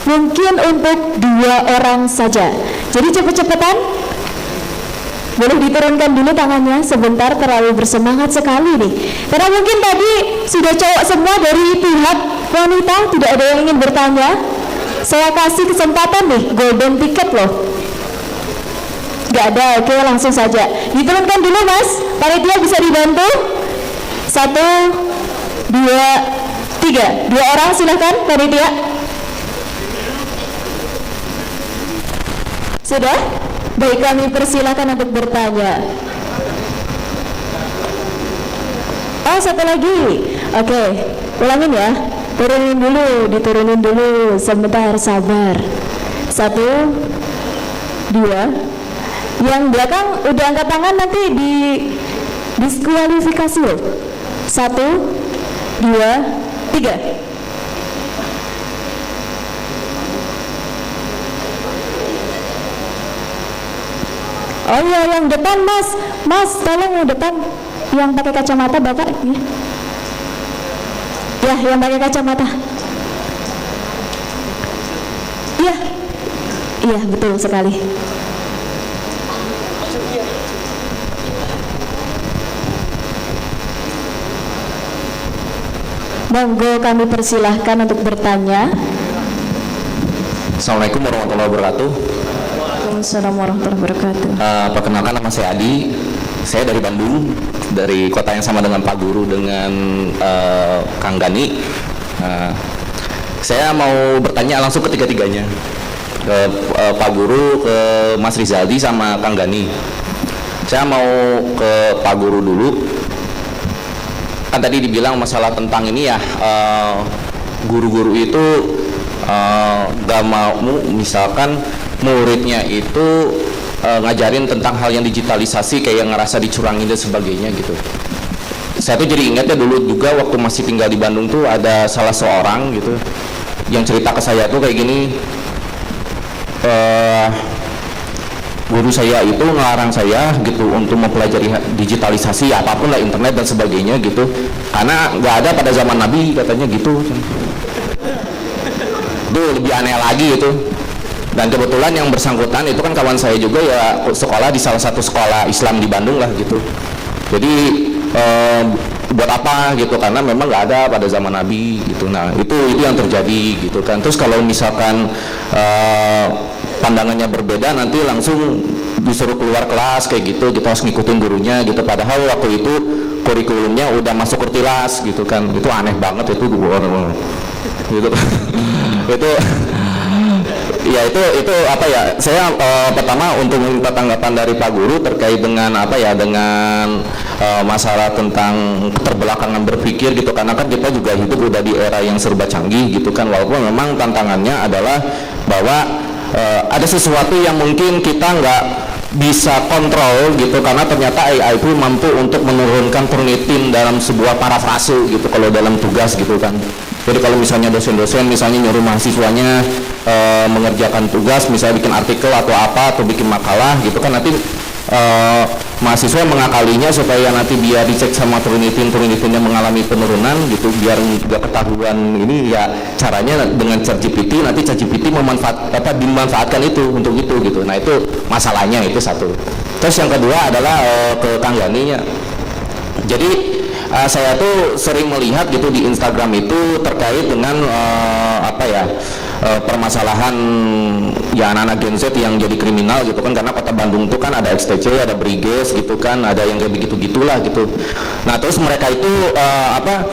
mungkin untuk 2 orang saja. Jadi cepet-cepetan, boleh diturunkan dulu tangannya sebentar, terlalu bersemangat sekali nih. Karena mungkin tadi sudah cowok semua dari pihak wanita, tidak ada yang ingin bertanya. Saya kasih kesempatan nih, golden ticket loh. Gak ada, oke langsung saja. Diturunkan dulu mas, panitia bisa dibantu. 1, 2, 3. 2 orang silahkan panitia. Sudah? Baik, kami persilakan untuk bertanya. Oh, satu lagi. Oke, ulangin ya. Diturunin dulu. Sebentar, sabar. 1, 2. Yang belakang udah angkat tangan nanti di diskualifikasi loh. 1, 2, 3. Oh iya, yang depan mas, tolong yang depan, yang pakai kacamata bapak ya, yang pakai kacamata. Iya betul sekali. Monggo kami persilahkan untuk bertanya. Assalamualaikum warahmatullahi wabarakatuh. Waalaikumsalam warahmatullahi wabarakatuh. Perkenalkan, nama saya Adi. Saya dari Bandung, dari kota yang sama dengan Pak Guru, dengan Kang Gani. Saya mau bertanya langsung ke tiga-tiganya, ke Pak Guru, ke Mas Rizaldi, sama Kang Gani. Saya mau ke Pak Guru dulu. Kan tadi dibilang masalah tentang ini ya, guru-guru itu gak mau misalkan muridnya itu ngajarin tentang hal yang digitalisasi, kayak ngerasa dicurangin dan sebagainya gitu. Saya tuh jadi ingatnya dulu juga waktu masih tinggal di Bandung tuh ada salah seorang gitu yang cerita ke saya tuh kayak gini, guru saya itu ngelarang saya gitu untuk mempelajari digitalisasi apapun lah, internet dan sebagainya gitu, karena nggak ada pada zaman Nabi katanya gitu. Itu lebih aneh lagi gitu. Dan kebetulan yang bersangkutan itu kan kawan saya juga ya, sekolah di salah satu sekolah Islam di Bandung lah gitu. Jadi buat apa gitu, karena memang nggak ada pada zaman Nabi gitu. Nah itu yang terjadi gitu kan. Terus kalau misalkan pandangannya berbeda, nanti langsung disuruh keluar kelas kayak gitu, kita harus ngikutin gurunya gitu. Padahal waktu itu kurikulumnya udah masuk kurtilas gitu kan. Itu aneh banget itu gitu. Itu ya itu apa ya, saya pertama untuk minta tanggapan dari Pak Guru terkait dengan apa ya, dengan masalah tentang keterbelakangan berpikir gitu, karena kan kita juga hidup udah di era yang serba canggih gitu kan, walaupun memang tantangannya adalah bahwa ada sesuatu yang mungkin kita nggak bisa kontrol gitu, karena ternyata AI itu mampu untuk menurunkan Turnitin dalam sebuah parafrase gitu kalau dalam tugas gitu kan. Jadi kalau misalnya dosen-dosen misalnya nyuruh mahasiswanya mengerjakan tugas, misalnya bikin artikel atau apa, atau bikin makalah gitu kan, nanti mahasiswa mengakalinya supaya nanti biar dicek sama Turnitinnya mengalami penurunan gitu, biar nggak ketahuan ini ya, caranya dengan ChatGPT, nanti ChatGPT dimanfaatkan itu untuk itu gitu. Nah itu masalahnya, itu satu. Terus yang kedua adalah ke Kang Ganinya. Jadi saya tuh sering melihat gitu di Instagram itu terkait dengan apa ya, permasalahan ya anak-anak Gen Z yang jadi kriminal gitu kan, karena kota Bandung tuh kan ada XTC, ada Briges gitu kan, ada yang kayak begitu-gitulah gitu. Nah terus mereka itu apa,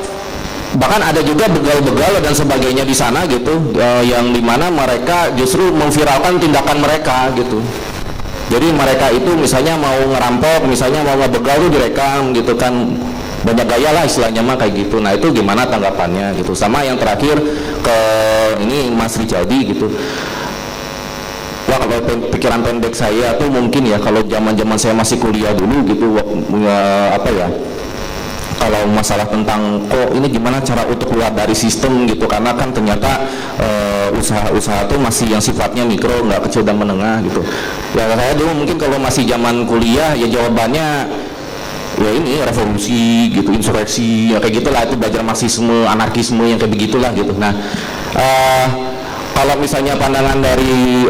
bahkan ada juga begal-begal dan sebagainya di sana gitu, yang dimana mereka justru memviralkan tindakan mereka gitu. Jadi mereka itu misalnya mau ngerampok, misalnya mau ngebegal tuh direkam gitu kan. banyak gaya lah istilahnya mah kayak gitu. Nah itu gimana tanggapannya gitu. Sama yang terakhir ke ini Mas Rijadi gitu. Wah, kalau pikiran pendek saya tuh mungkin ya kalau zaman saya masih kuliah dulu gitu, apa ya, kalau masalah tentang kok ini gimana cara untuk keluar dari sistem gitu, karena kan ternyata usaha-usaha tuh masih yang sifatnya mikro, nggak kecil dan menengah gitu. Ya saya dulu mungkin kalau masih zaman kuliah ya jawabannya ya ini revolusi gitu, insurreksi ya kayak gitulah, itu belajar marxisme, anarkisme yang kayak begitulah gitu. Nah kalau misalnya pandangan dari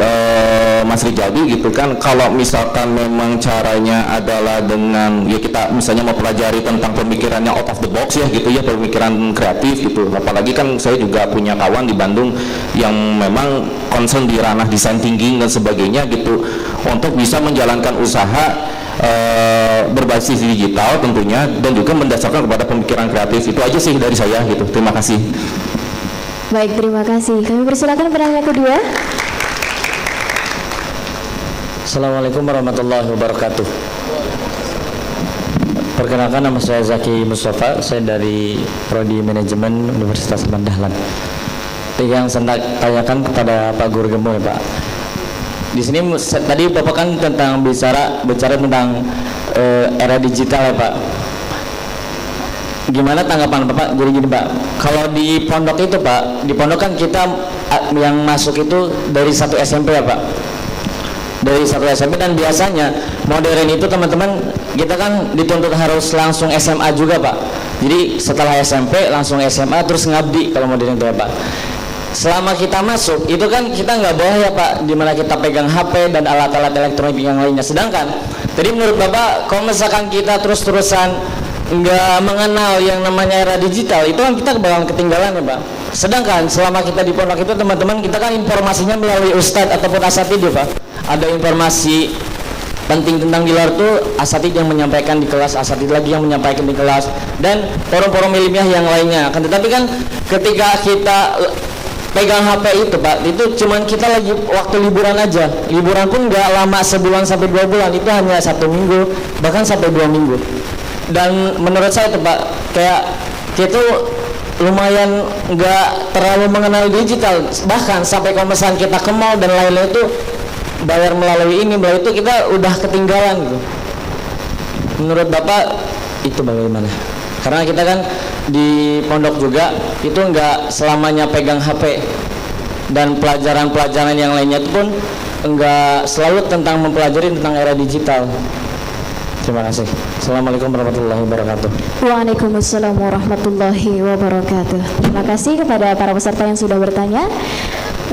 Mas Rijadi gitu kan, kalau misalkan memang caranya adalah dengan ya kita misalnya mau pelajari tentang pemikirannya out of the box ya gitu ya, pemikiran kreatif gitu, apalagi kan saya juga punya kawan di Bandung yang memang concern di ranah design thinking dan sebagainya gitu, untuk bisa menjalankan usaha berbasis digital tentunya dan juga mendasarkan kepada pemikiran kreatif. Itu aja sih dari saya gitu. Terima kasih. Baik, terima kasih. Kami persilakan penanya kedua. Assalamualaikum warahmatullahi wabarakatuh. Perkenalkan, nama saya Zaki Mustafa. Saya dari Prodi Manajemen Universitas Dahlan. Yang saya tanyakan kepada Pak Guru Gembong ya Pak. Di sini tadi Bapak kan tentang bicara tentang era digital ya Pak. Gimana tanggapan Bapak? Jadi gini Pak, kalau di pondok itu Pak, di pondok kan kita yang masuk itu dari satu SMP ya Pak, dari satu SMP, dan biasanya modern itu teman-teman kita kan dituntut harus langsung SMA juga Pak. Jadi setelah SMP langsung SMA terus ngabdi kalau modern itu ya Pak. Selama kita masuk itu kan kita nggak boleh ya Pak, dimana kita pegang HP dan alat-alat elektronik yang lainnya. Sedangkan tadi menurut Bapak, kalau misalkan kita terus-terusan nggak mengenal yang namanya era digital, itu kan kita bakalan ketinggalan ya Pak. Sedangkan selama kita di pondok itu teman-teman, kita kan informasinya melalui ustadz ataupun asatidz ya Pak. Ada informasi penting tentang di luar tuh asatidz yang menyampaikan di kelas, asatidz lagi yang menyampaikan di kelas, dan forum-forum ilmiah yang lainnya. Tetapi kan ketika kita pegang HP itu Pak, itu cuman kita lagi waktu liburan aja. Liburan pun nggak lama, sebulan sampai 2 bulan, itu hanya 1 minggu bahkan sampai 2 minggu. Dan menurut saya itu Pak, kayak kita lumayan nggak terlalu mengenal digital, bahkan sampai kalau misalnya kita ke mall dan lain-lain itu bayar melalui ini, melalui itu, kita udah ketinggalan gitu. Menurut Bapak itu bagaimana? Karena kita kan di pondok juga itu nggak selamanya pegang HP, dan pelajaran-pelajaran yang lainnya itu pun nggak selalu tentang mempelajari tentang era digital. Terima kasih. Assalamualaikum warahmatullahi wabarakatuh. Waalaikumsalam warahmatullahi wabarakatuh. Terima kasih kepada para peserta yang sudah bertanya.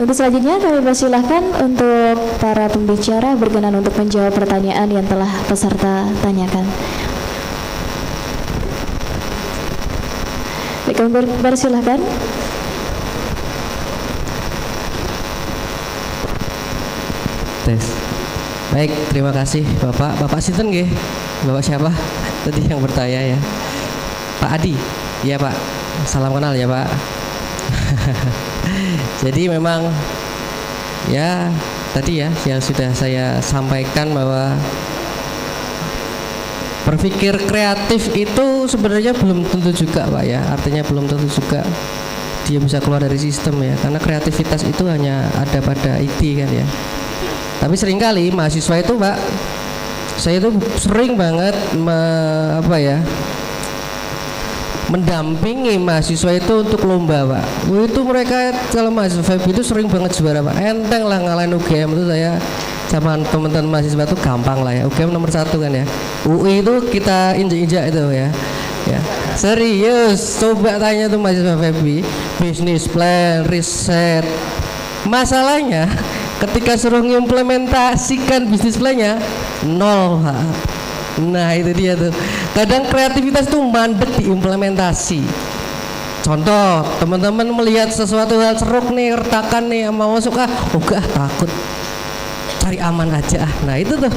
Untuk selanjutnya kami persilahkan untuk para pembicara berkenan untuk menjawab pertanyaan yang telah peserta tanyakan. Baik, kami persilahkan. Tes. Baik, terima kasih Bapak. Bapak sinten nggih? Bapak siapa? Tadi yang bertanya ya. Pak Adi. Iya Pak. Salam kenal ya Pak. Jadi memang ya tadi ya yang sudah saya sampaikan bahwa berpikir kreatif itu sebenarnya belum tentu juga Pak ya. Artinya belum tentu juga dia bisa keluar dari sistem ya. Karena kreativitas itu hanya ada pada IT kan ya. Tapi seringkali mahasiswa itu Pak, saya itu sering banget mendampingi mahasiswa itu untuk lomba Pak. Itu mereka kalau mahasiswa FEB itu sering banget juara Pak. Enteng lah ngalahin UGM itu, saya sama teman-teman mahasiswa itu gampang lah ya. UGM nomor 1 kan ya. UI itu kita injak-injak itu ya. Ya. Serius, coba tanya tuh mahasiswa FEB, bisnis plan, riset. Masalahnya ketika suruh mengimplementasikan bisnis plan-nya 0 Pak. Nah itu dia tuh, kadang kreativitas tuh mandek diimplementasi. Contoh, teman-teman melihat sesuatu hal ceruk nih, retakan nih, mau masuk enggak, takut, cari aman aja. Nah itu tuh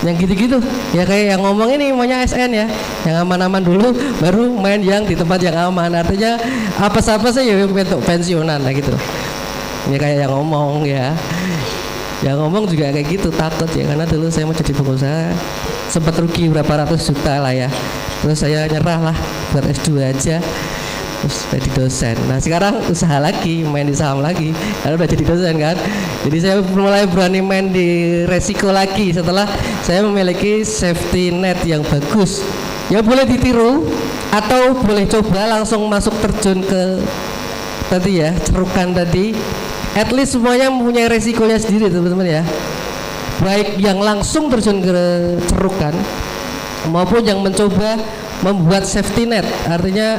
yang gitu-gitu ya, kayak yang ngomong ini maunya SN ya, yang aman-aman dulu baru main yang di tempat yang aman. Artinya apa-apa sih ya bentuk pensiunan lah gitu ya, kayak yang ngomong ya. Yang ngomong juga kayak gitu, takut ya, karena dulu saya mau jadi pengusaha sempat rugi berapa ratus juta lah ya, terus saya nyerah lah. buat S2 aja terus jadi dosen. Nah sekarang usaha lagi, main di saham lagi karena udah jadi dosen kan. Jadi saya mulai berani main di resiko lagi setelah saya memiliki safety net yang bagus. Ya boleh ditiru atau boleh coba langsung masuk terjun ke tadi ya cerukan tadi. At least semuanya mempunyai resikonya sendiri teman-teman ya. Baik yang langsung terjun ke cerukan maupun yang mencoba membuat safety net, artinya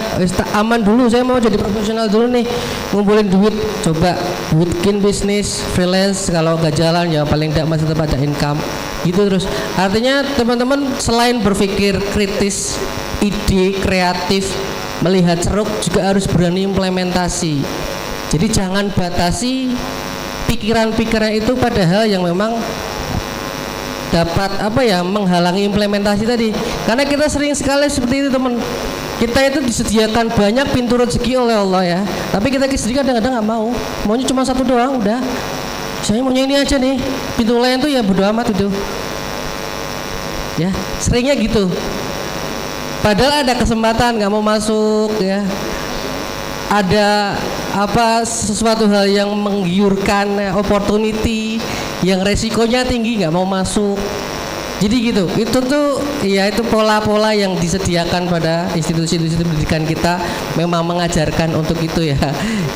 aman dulu, saya mau jadi profesional dulu nih, ngumpulin duit, coba bikin bisnis freelance, kalau nggak jalan ya paling tidak masih tetap ada income gitu. Terus artinya teman-teman selain berpikir kritis, ide kreatif, melihat ceruk, juga harus berani implementasi. Jadi jangan batasi pikiran-pikiran itu pada hal yang memang dapat menghalangi implementasi tadi. Karena kita sering sekali seperti itu teman. Kita itu disediakan banyak pintu rezeki oleh Allah ya, tapi kita sendiri kadang-kadang nggak mau. Maunya cuma satu doang udah. Saya maunya ini aja nih. Pintu lain tuh ya bodo amat itu. Ya seringnya gitu. Padahal ada kesempatan nggak mau masuk ya. Ada sesuatu hal yang menggiurkan, opportunity yang resikonya tinggi nggak mau masuk. Jadi gitu, itu tuh ya itu pola-pola yang disediakan pada institusi-institusi pendidikan kita memang mengajarkan untuk itu ya.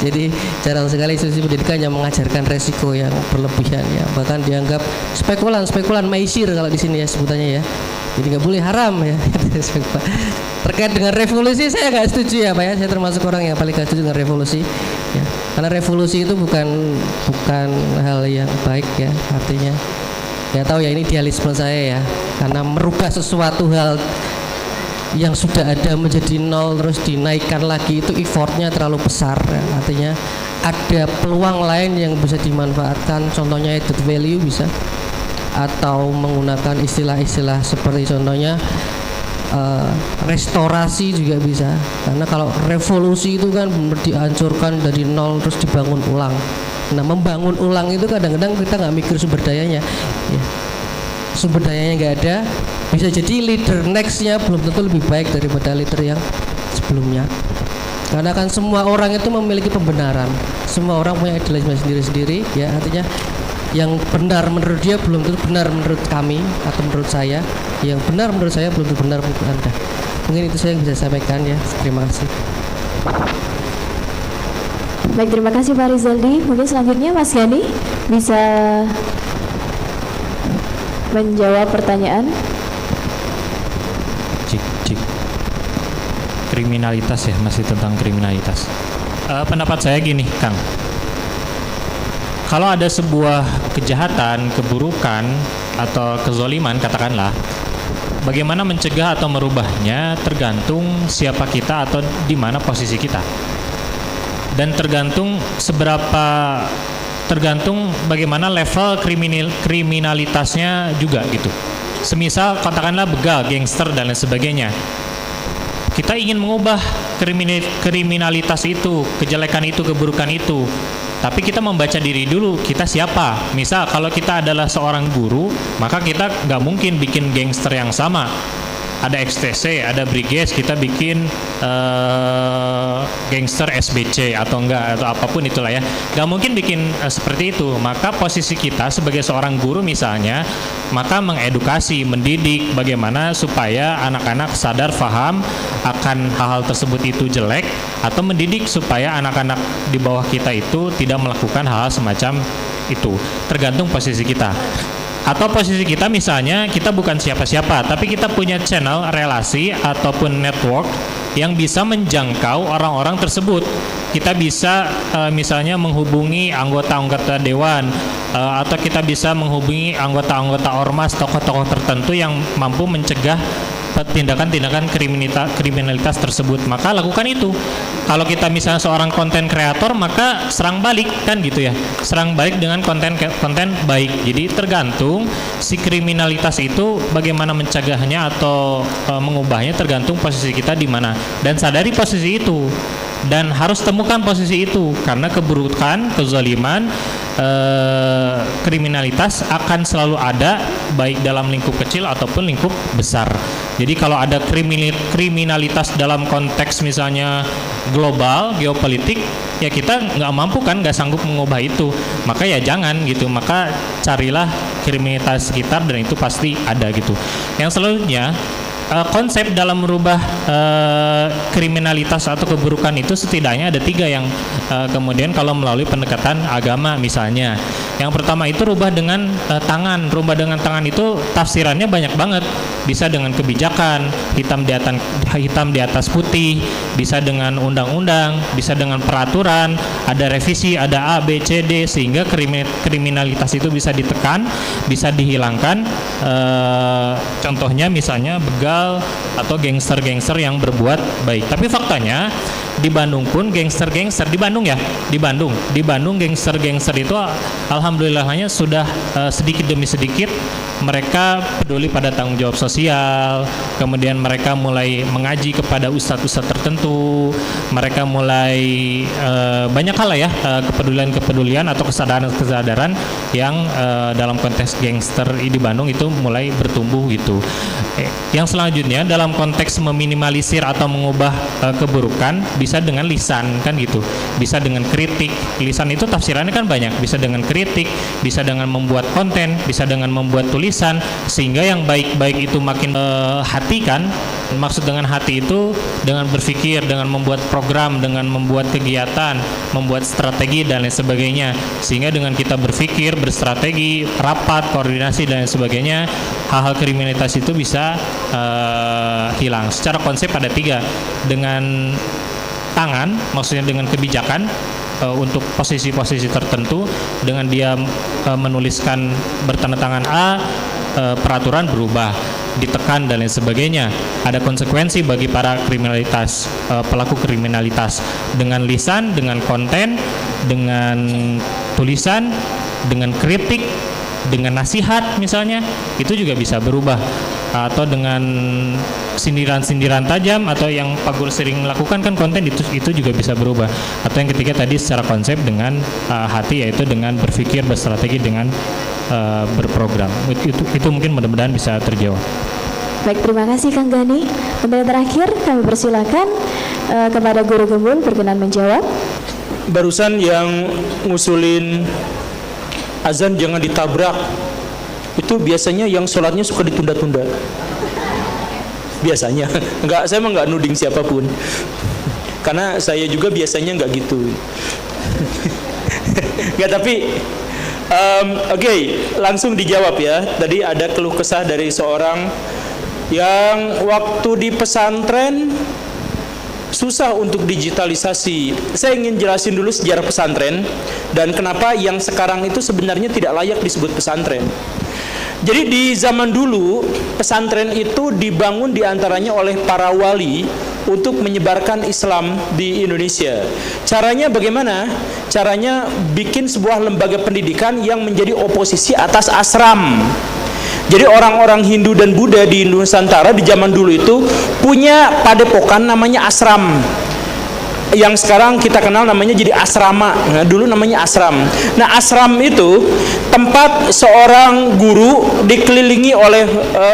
Jadi jarang sekali institusi pendidikan yang mengajarkan resiko yang berlebihan ya, bahkan dianggap spekulan maisir kalau di sini ya sebutannya ya. Jadi nggak boleh haram ya. Terkait dengan revolusi saya nggak setuju ya Pak ya. Saya termasuk orang yang paling nggak setuju dengan revolusi ya. Karena revolusi itu bukan hal yang baik ya. Artinya ya tahu ya, ini idealisme saya ya. Karena merubah sesuatu hal yang sudah ada menjadi nol terus dinaikkan lagi itu effortnya terlalu besar ya. Artinya ada peluang lain yang bisa dimanfaatkan, contohnya added value bisa, atau menggunakan istilah-istilah seperti contohnya restorasi juga bisa. Karena kalau revolusi itu kan benar dihancurkan dari nol terus dibangun ulang. Nah membangun ulang itu kadang-kadang kita nggak mikir sumber dayanya ya. Sumber dayanya nggak ada, bisa jadi leader nextnya belum tentu lebih baik daripada leader yang sebelumnya. Karena kan semua orang itu memiliki pembenaran, semua orang punya idealisme sendiri-sendiri ya. Artinya yang benar menurut dia belum tentu benar menurut kami atau menurut saya. Yang benar menurut saya belum tentu benar menurut Anda. Mungkin itu saya yang bisa sampaikan ya. Terima kasih. Baik, terima kasih Pak Rizaldi. Mungkin selanjutnya Mas Gani bisa menjawab pertanyaan. Cik. Kriminalitas ya, masih tentang kriminalitas. Pendapat saya gini, Kang. Kalau ada sebuah kejahatan, keburukan, atau kezoliman katakanlah, bagaimana mencegah atau merubahnya tergantung siapa kita atau di mana posisi kita. Dan tergantung bagaimana level kriminalitasnya juga gitu. Semisal katakanlah begal, gangster dan lain sebagainya. Kita ingin mengubah kriminalitas itu, kejelekan itu, keburukan itu. Tapi kita membaca diri dulu, kita siapa. Misal kalau kita adalah seorang guru, maka kita nggak mungkin bikin gangster yang sama. Ada XTC, ada Briges, kita bikin gangster SBC atau enggak, atau apapun itulah ya. Nggak mungkin bikin seperti itu. Maka posisi kita sebagai seorang guru misalnya, maka mengedukasi, mendidik bagaimana supaya anak-anak sadar, paham akan hal-hal tersebut itu jelek, atau mendidik supaya anak-anak di bawah kita itu tidak melakukan hal-hal semacam itu. Tergantung posisi kita. Atau posisi kita misalnya kita bukan siapa-siapa, tapi kita punya channel relasi ataupun network yang bisa menjangkau orang-orang tersebut. Kita bisa misalnya menghubungi anggota-anggota dewan, atau kita bisa menghubungi anggota-anggota ormas, tokoh-tokoh tertentu yang mampu mencegah tindakan-tindakan kriminalitas tersebut. Maka lakukan itu. Kalau kita misalnya seorang konten kreator, maka serang balik kan gitu ya. Serang balik dengan konten baik. Jadi tergantung si kriminalitas itu bagaimana mencegahnya atau mengubahnya, tergantung posisi kita di mana. Dan sadari posisi itu. Dan harus temukan posisi itu, karena keburukan, kezaliman, kriminalitas akan selalu ada, baik dalam lingkup kecil ataupun lingkup besar. Jadi kalau ada kriminalitas dalam konteks misalnya global, geopolitik, ya kita nggak mampu kan, nggak sanggup mengubah itu. Maka ya jangan gitu. Maka carilah kriminalitas sekitar dan itu pasti ada gitu. Yang selanjutnya, konsep dalam merubah kriminalitas atau keburukan itu setidaknya ada 3 yang kemudian kalau melalui pendekatan agama misalnya. Yang pertama itu rubah dengan tangan. Rubah dengan tangan itu tafsirannya banyak banget. Bisa dengan kebijakan, hitam di atas putih, bisa dengan undang-undang, bisa dengan peraturan, ada revisi, ada A, B, C, D, sehingga kriminalitas itu bisa ditekan, bisa dihilangkan. Contohnya misalnya begal atau gangster-gangster yang berbuat baik. Tapi faktanya di Bandung pun gangster-gangster di Bandung gangster-gangster itu alhamdulillahnya sudah sedikit demi sedikit mereka peduli pada tanggung jawab sosial, kemudian mereka mulai mengaji kepada ustadz-ustadz tertentu, mereka mulai banyak hal ya, kepedulian atau kesadaran yang dalam konteks gangster di Bandung itu mulai bertumbuh gitu. Yang selanjutnya dalam konteks meminimalisir atau mengubah keburukan bisa dengan lisan kan gitu, bisa dengan kritik. Lisan itu tafsirannya kan banyak, bisa dengan kritik, bisa dengan membuat konten, bisa dengan membuat tulisan, sehingga yang baik-baik itu makin hati kan. Maksud dengan hati itu dengan berpikir, dengan membuat program, dengan membuat kegiatan, membuat strategi dan lain sebagainya. Sehingga dengan kita berpikir, berstrategi, rapat, koordinasi dan lain sebagainya, hal-hal kriminalitas itu bisa hilang. Secara konsep ada 3. Dengan tangan, maksudnya dengan kebijakan untuk posisi-posisi tertentu, dengan dia menuliskan bertanda tangan A, peraturan berubah, ditekan dan lain sebagainya. Ada konsekuensi bagi para kriminalitas, pelaku kriminalitas. Dengan lisan, dengan konten, dengan tulisan, dengan kritik, dengan nasihat misalnya, itu juga bisa berubah. Atau dengan sindiran-sindiran tajam, atau yang Pak Guru sering lakukan kan konten itu juga bisa berubah. Atau yang ketiga tadi secara konsep dengan hati, yaitu dengan berpikir, berstrategi, dengan berprogram. Itu mungkin mudah-mudahan bisa terjawab. Baik, terima kasih Kang Gani. Untuk yang terakhir kami persilakan kepada Guru Gembul berkenan menjawab. Barusan yang ngusulin azan jangan ditabrak, itu biasanya yang sholatnya suka ditunda-tunda. Biasanya, saya emang nggak nuding siapapun, karena saya juga biasanya nggak gitu. Nggak, tapi oke, langsung dijawab ya. Tadi ada keluh kesah dari seorang yang waktu di pesantren susah untuk digitalisasi. Saya ingin jelasin dulu sejarah pesantren dan kenapa yang sekarang itu sebenarnya tidak layak disebut pesantren. Jadi di zaman dulu pesantren itu dibangun diantaranya oleh para wali untuk menyebarkan Islam di Indonesia. Caranya bagaimana? Caranya bikin sebuah lembaga pendidikan yang menjadi oposisi atas asram. Jadi orang-orang Hindu dan Buddha di Nusantara di zaman dulu itu punya padepokan namanya asram, yang sekarang kita kenal namanya jadi asrama. Nah, dulu namanya asram. Nah, asram itu tempat seorang guru dikelilingi oleh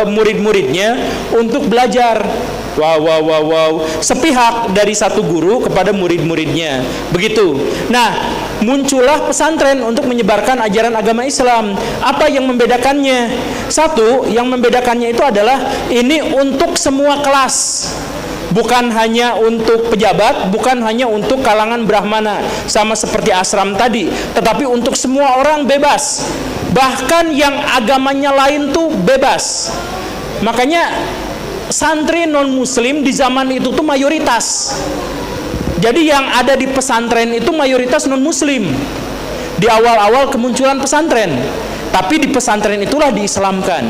murid-muridnya untuk belajar. Wow. Sepihak dari satu guru kepada murid-muridnya. Begitu. Nah, muncullah pesantren untuk menyebarkan ajaran agama Islam. Apa yang membedakannya? Satu, yang membedakannya itu adalah ini untuk semua kelas. Bukan hanya untuk pejabat, bukan hanya untuk kalangan Brahmana, sama seperti asram tadi, tetapi untuk semua orang bebas. Bahkan yang agamanya lain tuh bebas. Makanya santri non-muslim di zaman itu tuh mayoritas. Jadi yang ada di pesantren itu mayoritas non-muslim di awal-awal kemunculan pesantren. Tapi di pesantren itulah diislamkan.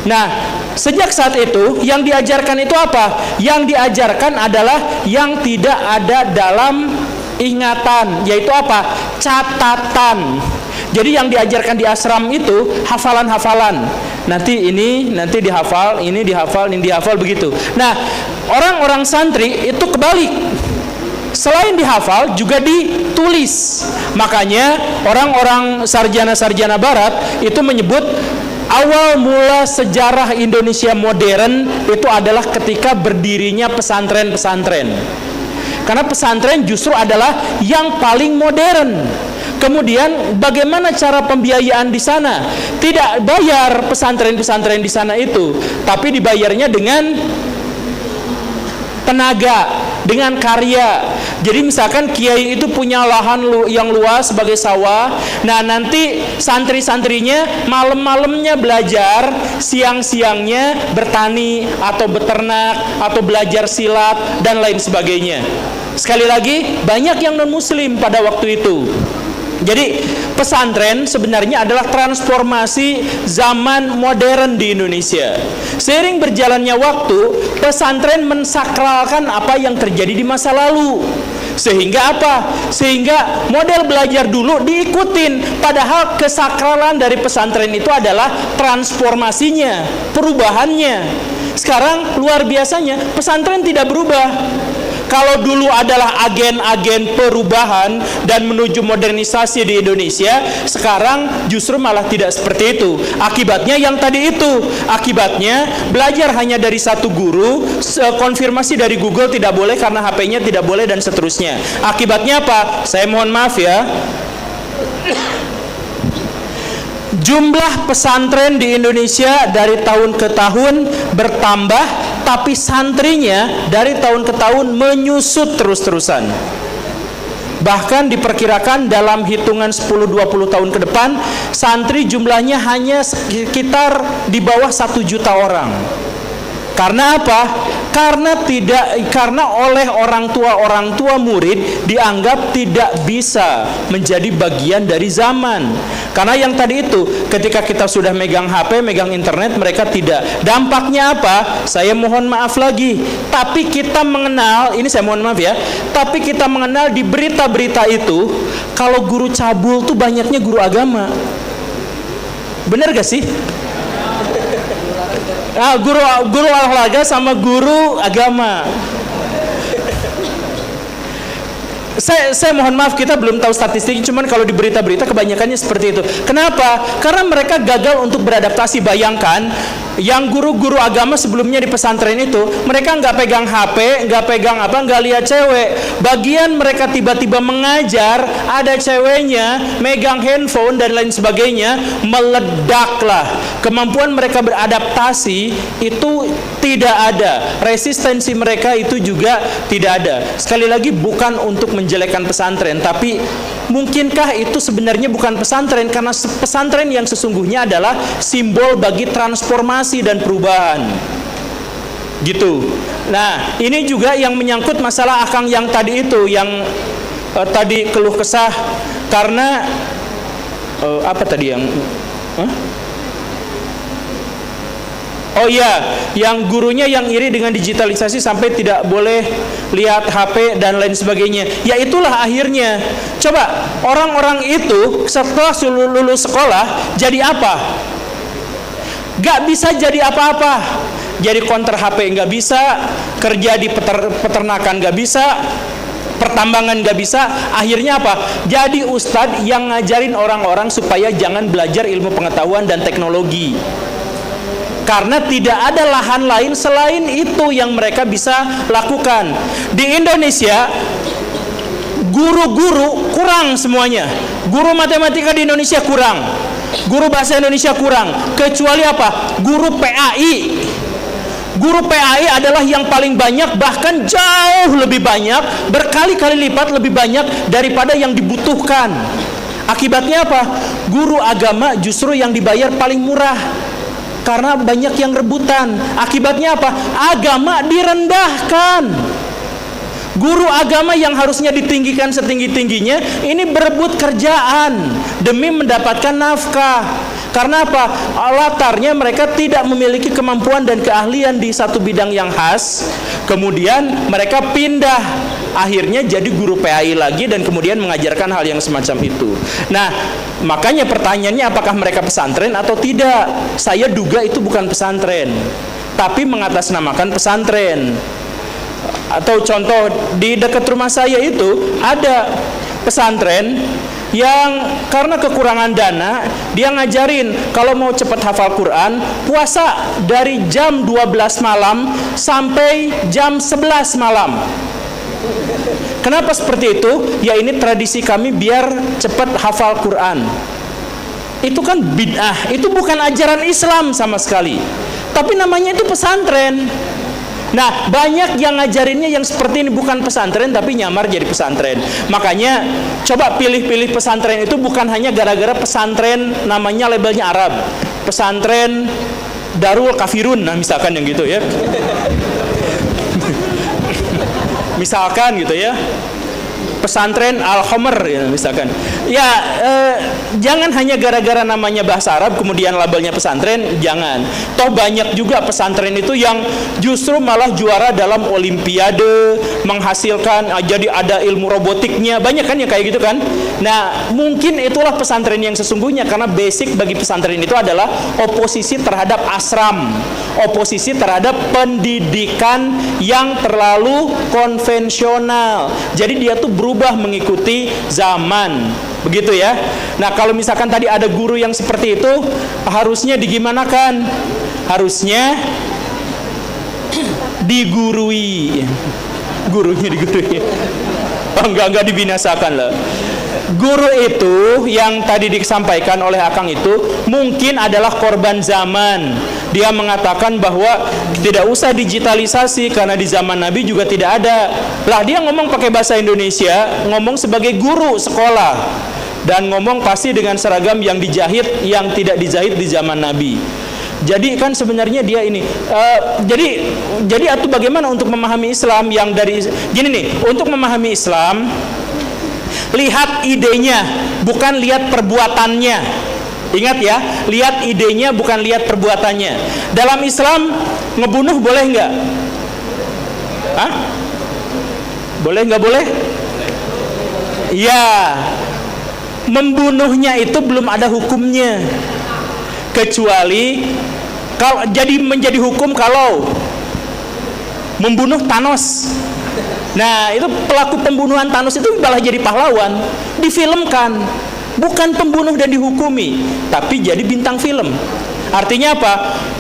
Nah, sejak saat itu yang diajarkan itu apa? Yang diajarkan adalah yang tidak ada dalam ingatan, yaitu apa? Catatan. Jadi yang diajarkan di asram itu hafalan-hafalan. Nanti dihafal, ini dihafal begitu. Nah, orang-orang santri itu kebalik. Selain dihafal juga ditulis. Makanya orang-orang sarjana-sarjana barat itu menyebut Awal mula sejarah Indonesia modern itu adalah ketika berdirinya pesantren-pesantren. Karena pesantren justru adalah yang paling modern. Kemudian bagaimana cara pembiayaan di sana? Tidak bayar pesantren-pesantren di sana itu, tapi dibayarnya dengan tenaga, dengan karya. Jadi misalkan kiai itu punya lahan yang luas sebagai sawah. Nah, nanti santri-santrinya malam-malamnya belajar, siang-siangnya bertani atau beternak atau belajar silat dan lain sebagainya. Sekali lagi, banyak yang non-muslim pada waktu itu. Jadi pesantren sebenarnya adalah transformasi zaman modern di Indonesia. Seiring berjalannya waktu, pesantren mensakralkan apa yang terjadi di masa lalu. Sehingga apa? Sehingga model belajar dulu diikutin. Padahal kesakralan dari pesantren itu adalah transformasinya, perubahannya. Sekarang luar biasanya pesantren tidak berubah. Kalau dulu adalah agen-agen perubahan dan menuju modernisasi di Indonesia, sekarang justru malah tidak seperti itu. Akibatnya yang tadi itu, akibatnya belajar hanya dari satu guru, konfirmasi dari Google tidak boleh karena HP-nya tidak boleh dan seterusnya. Akibatnya apa? Saya mohon maaf ya. Jumlah pesantren di Indonesia dari tahun ke tahun bertambah, tapi santrinya dari tahun ke tahun menyusut terus-terusan. Bahkan diperkirakan dalam hitungan 10-20 tahun ke depan, santri jumlahnya hanya sekitar di bawah 1 juta orang. Karena apa? Karena oleh orang tua murid dianggap tidak bisa menjadi bagian dari zaman. Karena yang tadi itu, ketika kita sudah megang HP, megang internet, mereka tidak. Dampaknya apa? Saya mohon maaf lagi. Tapi kita mengenal, ini saya mohon maaf ya. Tapi kita mengenal di berita-berita itu, kalau guru cabul tuh banyaknya guru agama. Bener gak sih? Nah, guru olahraga sama guru agama. Saya mohon maaf, kita belum tahu statistiknya, cuman kalau di berita-berita kebanyakannya seperti itu. Kenapa? Karena mereka gagal untuk beradaptasi. Bayangkan, yang guru-guru agama sebelumnya di pesantren itu, mereka nggak pegang HP, nggak pegang nggak lihat cewek. Bagian mereka tiba-tiba mengajar, ada ceweknya, megang handphone dan lain sebagainya, meledaklah. Kemampuan mereka beradaptasi itu tidak ada. Resistensi mereka itu juga tidak ada. Sekali lagi, bukan untuk menjelekkan pesantren, tapi mungkinkah itu sebenarnya bukan pesantren, karena pesantren yang sesungguhnya adalah simbol bagi transformasi dan perubahan gitu. Nah, ini juga yang menyangkut masalah Akang yang tadi itu, yang tadi keluh kesah karena apa tadi yang oh iya, yang gurunya yang iri dengan digitalisasi sampai tidak boleh lihat HP dan lain sebagainya. Ya itulah akhirnya. Coba, orang-orang itu setelah lulus sekolah jadi apa? Gak bisa jadi apa-apa. Jadi konter HP gak bisa, kerja di peternakan gak bisa, pertambangan gak bisa. Akhirnya apa? Jadi ustadz yang ngajarin orang-orang supaya jangan belajar ilmu pengetahuan dan teknologi. Karena tidak ada lahan lain selain itu yang mereka bisa lakukan. Di Indonesia, guru-guru kurang semuanya. Guru matematika di Indonesia kurang, guru bahasa Indonesia kurang. Kecuali apa? Guru PAI. Guru PAI adalah yang paling banyak, bahkan jauh lebih banyak, berkali-kali lipat lebih banyak daripada yang dibutuhkan. Akibatnya apa? Guru agama justru yang dibayar paling murah, karena banyak yang rebutan. Akibatnya apa? Agama direndahkan. Guru agama yang harusnya ditinggikan setinggi-tingginya, ini berebut kerjaan demi mendapatkan nafkah. Karena apa? Latarnya mereka tidak memiliki kemampuan dan keahlian di satu bidang yang khas. Kemudian mereka pindah, akhirnya jadi guru PAI lagi, dan kemudian mengajarkan hal yang semacam itu. Nah, makanya pertanyaannya, apakah mereka pesantren atau tidak? Saya duga itu bukan pesantren, tapi mengatasnamakan pesantren. Atau contoh di dekat rumah saya itu ada pesantren, yang karena kekurangan dana, dia ngajarin kalau mau cepat hafal Quran, puasa dari jam 12 malam sampai jam 11 malam. Kenapa seperti itu? Ya ini tradisi kami biar cepat hafal Quran. Itu kan bid'ah, itu bukan ajaran Islam sama sekali. Tapi namanya itu pesantren. Nah, banyak yang ngajarinnya yang seperti ini, bukan pesantren tapi nyamar jadi pesantren. Makanya coba pilih-pilih pesantren itu bukan hanya gara-gara pesantren namanya labelnya Arab. Pesantren Darul Kafirun, nah misalkan yang gitu ya. Misalkan gitu ya. Pesantren Al-Homer ya, misalkan. Ya, jangan hanya gara-gara namanya bahasa Arab kemudian labelnya pesantren, jangan. Toh banyak juga pesantren itu yang justru malah juara dalam olimpiade, menghasilkan jadi ada ilmu robotiknya, banyak kan yang kayak gitu kan. Nah, mungkin itulah pesantren yang sesungguhnya, karena basic bagi pesantren itu adalah oposisi terhadap asram, oposisi terhadap pendidikan yang terlalu konvensional. Jadi dia tuh berubah mengikuti zaman, begitu ya. Nah, kalau misalkan tadi ada guru yang seperti itu, harusnya digimanakan? Harusnya digurui. Gurunya digurui. Oh, enggak dibinasakan lah. Guru itu yang tadi disampaikan oleh Akang itu mungkin adalah korban zaman. Dia mengatakan bahwa tidak usah digitalisasi karena di zaman Nabi juga tidak ada. Lah dia ngomong pakai bahasa Indonesia, ngomong sebagai guru sekolah, dan ngomong pasti dengan seragam yang dijahit yang tidak dijahit di zaman Nabi. Jadi kan sebenarnya dia ini jadi atau bagaimana untuk memahami Islam yang dari gini nih, untuk memahami Islam lihat idenya, bukan lihat perbuatannya. Ingat ya, lihat idenya bukan lihat perbuatannya. Dalam Islam ngebunuh boleh nggak? Hah? Boleh nggak boleh? Ya, membunuhnya itu belum ada hukumnya, kecuali kalau jadi menjadi hukum kalau membunuh Thanos. Nah, itu pelaku pembunuhan Thanos itu malah jadi pahlawan, difilmkan. Bukan pembunuh dan dihukumi, tapi jadi bintang film. Artinya apa?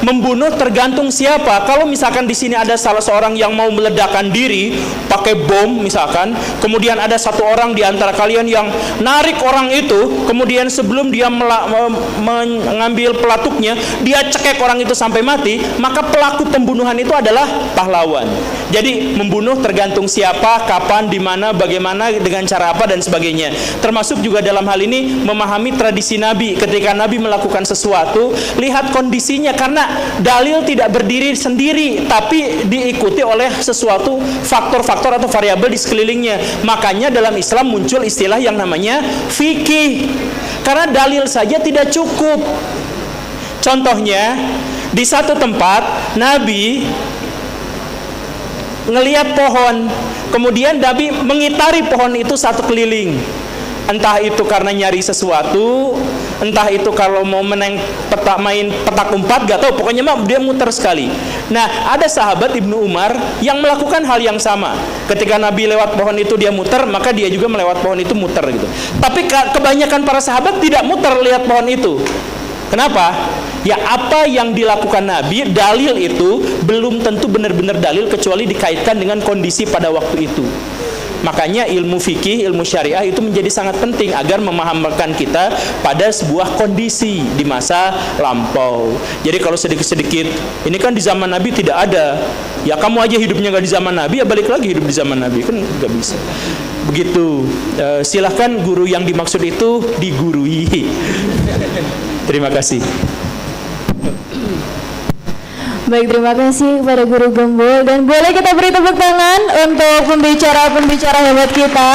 Membunuh tergantung siapa. Kalau misalkan di sini ada salah seorang yang mau meledakkan diri pakai bom misalkan, kemudian ada satu orang di antara kalian yang narik orang itu, kemudian sebelum dia mengambil pelatuknya, dia cekek orang itu sampai mati, maka pelaku pembunuhan itu adalah pahlawan. Jadi membunuh tergantung siapa, kapan, di mana, bagaimana, dengan cara apa dan sebagainya. Termasuk juga dalam hal ini memahami tradisi Nabi. Ketika Nabi melakukan sesuatu, lihat kondisinya, karena dalil tidak berdiri sendiri tapi diikuti oleh sesuatu faktor-faktor atau variabel di sekelilingnya. Makanya dalam Islam muncul istilah yang namanya fikih, karena dalil saja tidak cukup. Contohnya di satu tempat Nabi ngelihat pohon, kemudian Nabi mengitari pohon itu satu keliling. Entah itu karena nyari sesuatu, entah itu kalau mau main petak umpat, gak tahu, pokoknya mah dia muter sekali. Nah, ada sahabat Ibnu Umar yang melakukan hal yang sama. Ketika Nabi lewat pohon itu dia muter, maka dia juga melewat pohon itu muter gitu. Tapi kebanyakan para sahabat tidak muter lihat pohon itu. Kenapa? Ya, apa yang dilakukan Nabi, dalil itu belum tentu benar-benar dalil kecuali dikaitkan dengan kondisi pada waktu itu. Makanya ilmu fikih, ilmu syariah itu menjadi sangat penting agar memahamkan kita pada sebuah kondisi di masa lampau. Jadi kalau sedikit-sedikit, ini kan di zaman Nabi tidak ada, ya kamu aja hidupnya gak di zaman Nabi, ya balik lagi hidup di zaman Nabi, kan gak bisa. Begitu. Silahkan guru yang dimaksud itu digurui. Terima kasih. Baik, terima kasih kepada Guru Gembul, dan boleh kita beri tepuk tangan untuk pembicara-pembicara hebat kita.